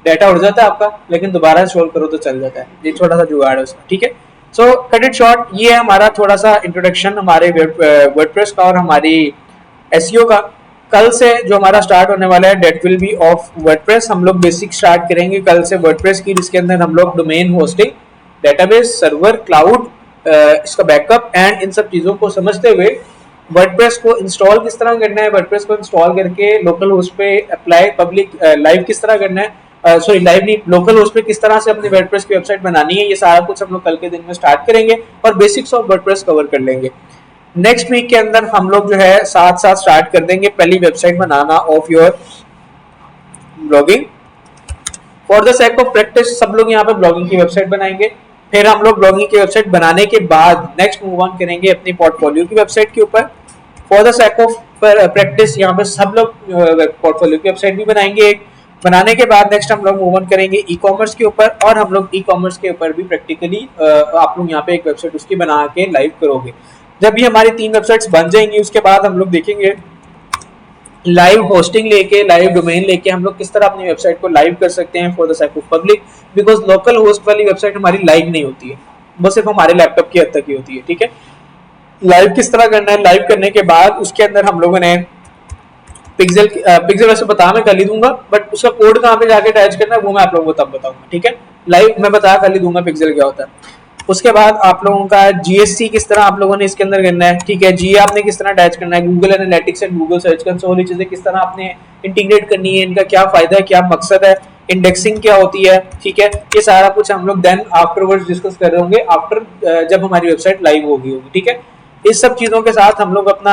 डाटा उड़ जाता है आपका, लेकिन दोबारा इंस्टॉल करो तो चल जाता है। ये छोटा सा जुगाड़ है उसका, ठीक है। सो कट इट शॉर्ट, ये है हमारा थोड़ा सा इंट्रोडक्शन हमारे वर्डप्रेस का और हमारी एसईओ का। कल से जो हमारा स्टार्ट होने वाला है that will be of WordPress. हम लोग बेसिक स्टार्ट करेंगे कल से वर्डप्रेस की, जिसके अंदर हम लोग domain, hosting, database, server, cloud, इसका बैकअप एंड इन सब चीज़ों को समझते हुए वर्डप्रेस को इंस्टॉल किस तरह करना है, वर्डप्रेस को इंस्टॉल करके लोकल होस्ट पे अप्लाई पब्लिक लाइव किस तरह करना है, सॉरी लाइव नहीं, लोकल होस्ट पे किस तरह से अपनी वर्डप्रेस की वेबसाइट बनानी है, ये सारा कुछ हम लोग कल के दिन में स्टार्ट करेंगे और बेसिक्स ऑफ वर्डप्रेस कवर कर लेंगे। नेक्स्ट वीक के अंदर हम लोग जो है साथ साथ स्टार्ट कर देंगे पहली website banana of your blogging. For the sake of practice सब लोग यहाँ पे ब्लॉगिंग की वेबसाइट बनाएंगे, फिर हम लोग ब्लॉगिंग की वेबसाइट बनाने के बाद नेक्स्ट मूव ऑन करेंगे अपनी पोर्टफोलियो की वेबसाइट के ऊपर। For the sake of practice यहाँ पे सब लोग पोर्टफोलियो की वेबसाइट भी बनाएंगे। बनाने के बाद नेक्स्ट हम लोग मूव ऑन करेंगे ई कॉमर्स के ऊपर, और हम लोग ई कॉमर्स के ऊपर भी प्रैक्टिकली आप लोग यहाँ पे एक वेबसाइट उसकी बना के लाइव करोगे। जब भी हमारी 3 वेबसाइट्स बन जाएंगी उसके बाद हम लोग देखेंगे लाइव होस्टिंग लेके, लाइव डोमेन लेके हम लोग किस तरह अपनी वेबसाइट को लाइव कर सकते हैं for the sake of public, because local host वाली वेबसाइट हमारी लाइव नहीं होती है, वो सिर्फ हमारे लैपटॉप की हद तक ही होती है, ठीक है। लाइव किस तरह करना है, लाइव करने के बाद उसके अंदर हम लोगों ने पिक्सल वैसे बता मैं कर ही दूंगा, बट उसका कोड कहाँ पे जाके अटैच करना है वो मैं आप लोगों को तब बताऊंगा, ठीक है। लाइव मैं बता कर ही दूंगा पिक्सल क्या होता है। उसके बाद आप लोगों का जीएससी किस तरह आप लोगों ने इसके अंदर करना है, ठीक है। जी आपने किस तरह अटैच करना है, Google analytics and Google search console, ये चीजें किस तरह आपने इंटीग्रेट करनी है, इनका क्या फायदा है, क्या मकसद है, इंडेक्सिंग क्या होती है, ठीक है। ये सारा कुछ हम लोग देन आफ्टरवर्ड्स डिस्कस कर रहे होंगे आफ्टर जब हमारी वेबसाइट लाइव होगी, ठीक है। इस सब चीज़ों के साथ हम लोग अपना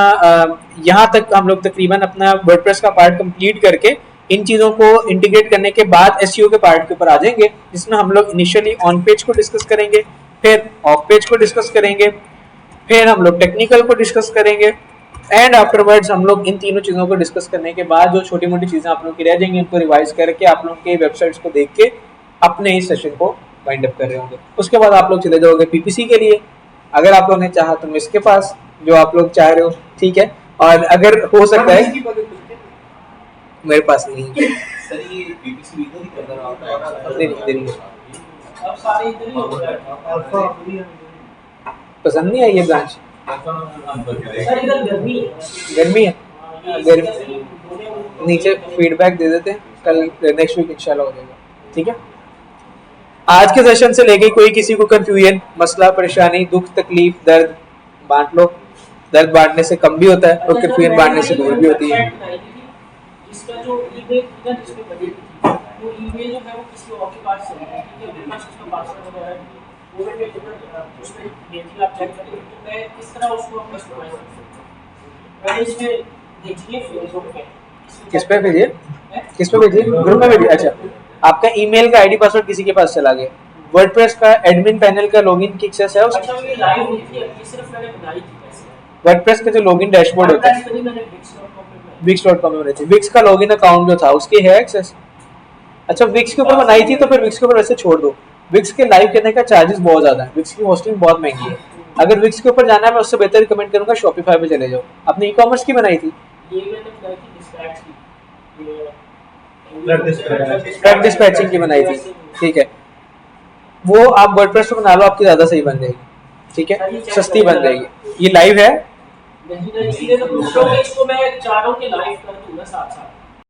यहाँ तक हम लोग तकरीबन अपना वर्डप्रेस का पार्ट कंप्लीट करके इन चीज़ों को इंटीग्रेट करने के बाद एसईओ के पार्ट के ऊपर आ जाएंगे, जिसमें हम लोग इनिशियली ऑन पेज को डिस्कस करेंगे, फिर ऑफ पेज को डिस्कस करेंगे, फिर हम लोग टेक्निकल को डिस्कस करेंगे, एंड आफ्टरवर्ड्स हम लोग इन तीनों चीज़ों को डिस्कस करने के बाद जो छोटी मोटी चीज़ें आप लोग की रह जाएंगी उनको रिवाइज करके आप लोग के वेबसाइट्स को देख के अपने इस सेशन को वाइंड अप कर रहे होंगे। उसके बाद आप लोग चले जाओगे पीपीसी के लिए, अगर आप लोगों ने चाहा तो इसके पास जो आप लोग चाह रहे हो, ठीक है। और अगर हो सकता है मेरे पास नहीं है, सर ये बीबीसी इधर ही कर रहा है, इधर ही है। अब सारे इधर ही हो रहा है। अल्फा फ्री है। पसंद नहीं आई ये ब्रांच? सर इधर गर्मी है। गर्मी है, गर्मी गर्मी नीचे फीडबैक दे देते हैं, कल नेक्स्ट वीक इंशाल्लाह हो जाएगा, ठीक है। आज के सेशन से लेके कोई किसी को कंफ्यूजन, मसला, परेशानी, दुख, तकलीफ, दर्द बांट लो। दर्द बांटने से कम भी होता है और कंफ्यूजन बांटने से दूर भी होती है। इसका जो ईमेल थी ना जिसमें बनी थी, वो ईमेल जो है वो किसी और के पास चली गई, ठीक है। मेरे पास उसका पासवर्ड वगैरह थी, वो मैंने उसमें देखी, आप चेक करेंगे तो मैं किस तरह उसको अपने इस्तेमाल कर सकता हूँ। मैंने इसमें देखिए फेसबुक पे किस पे भेजिए, किस पे भेजिए, ग्रुप में भेजिए। अच्छा, आपका ईमेल का आईडी पासवर्ड किसी के पास चला गया, वर्डप्रेस का एडमिन पैनल का लॉगिन की एक्सेस है अच्छा ये लाइव नहीं थी, ये सिर्फ मैंने बनाई थी वैसे। वर्डप्रेस का जो लॉगिन डैशबोर्ड होता है मैंने wix.com पे बनाई। wix.com में बनाई थी, विक्स का लॉगिन अकाउंट जो था उसके है एक्सेस। अच्छा, विक्स के ऊपर बनाई थी तो फिर विक्स के ऊपर वैसे छोड़ दो। विक्स के लाइव करने का चार्जेस बहुत ज्यादा है, विक्स की होस्टिंग बहुत महंगी है। अगर विक्स के ऊपर जाना है मैं उससे बेहतर रिकमेंड करूंगा शॉपिफाई पे चले जाओ। आपने ई कॉमर्स की बनाई थी, ये मैंने बनाई थी डिस्पैच की, ट्रैक डिस्पैचिंग की बनाई थी, ठीक है। वो आप वर्डप्रेस पे बना लो, आपकी ज्यादा सही बन जाएगी, ठीक है, सस्ती बन जाएगी। ये लाइव है, नहीं नहीं, इसलिए तो पूछ रहा हूँ कि इसको मैं चारों के लाइव कर दूंगा साथ साथ।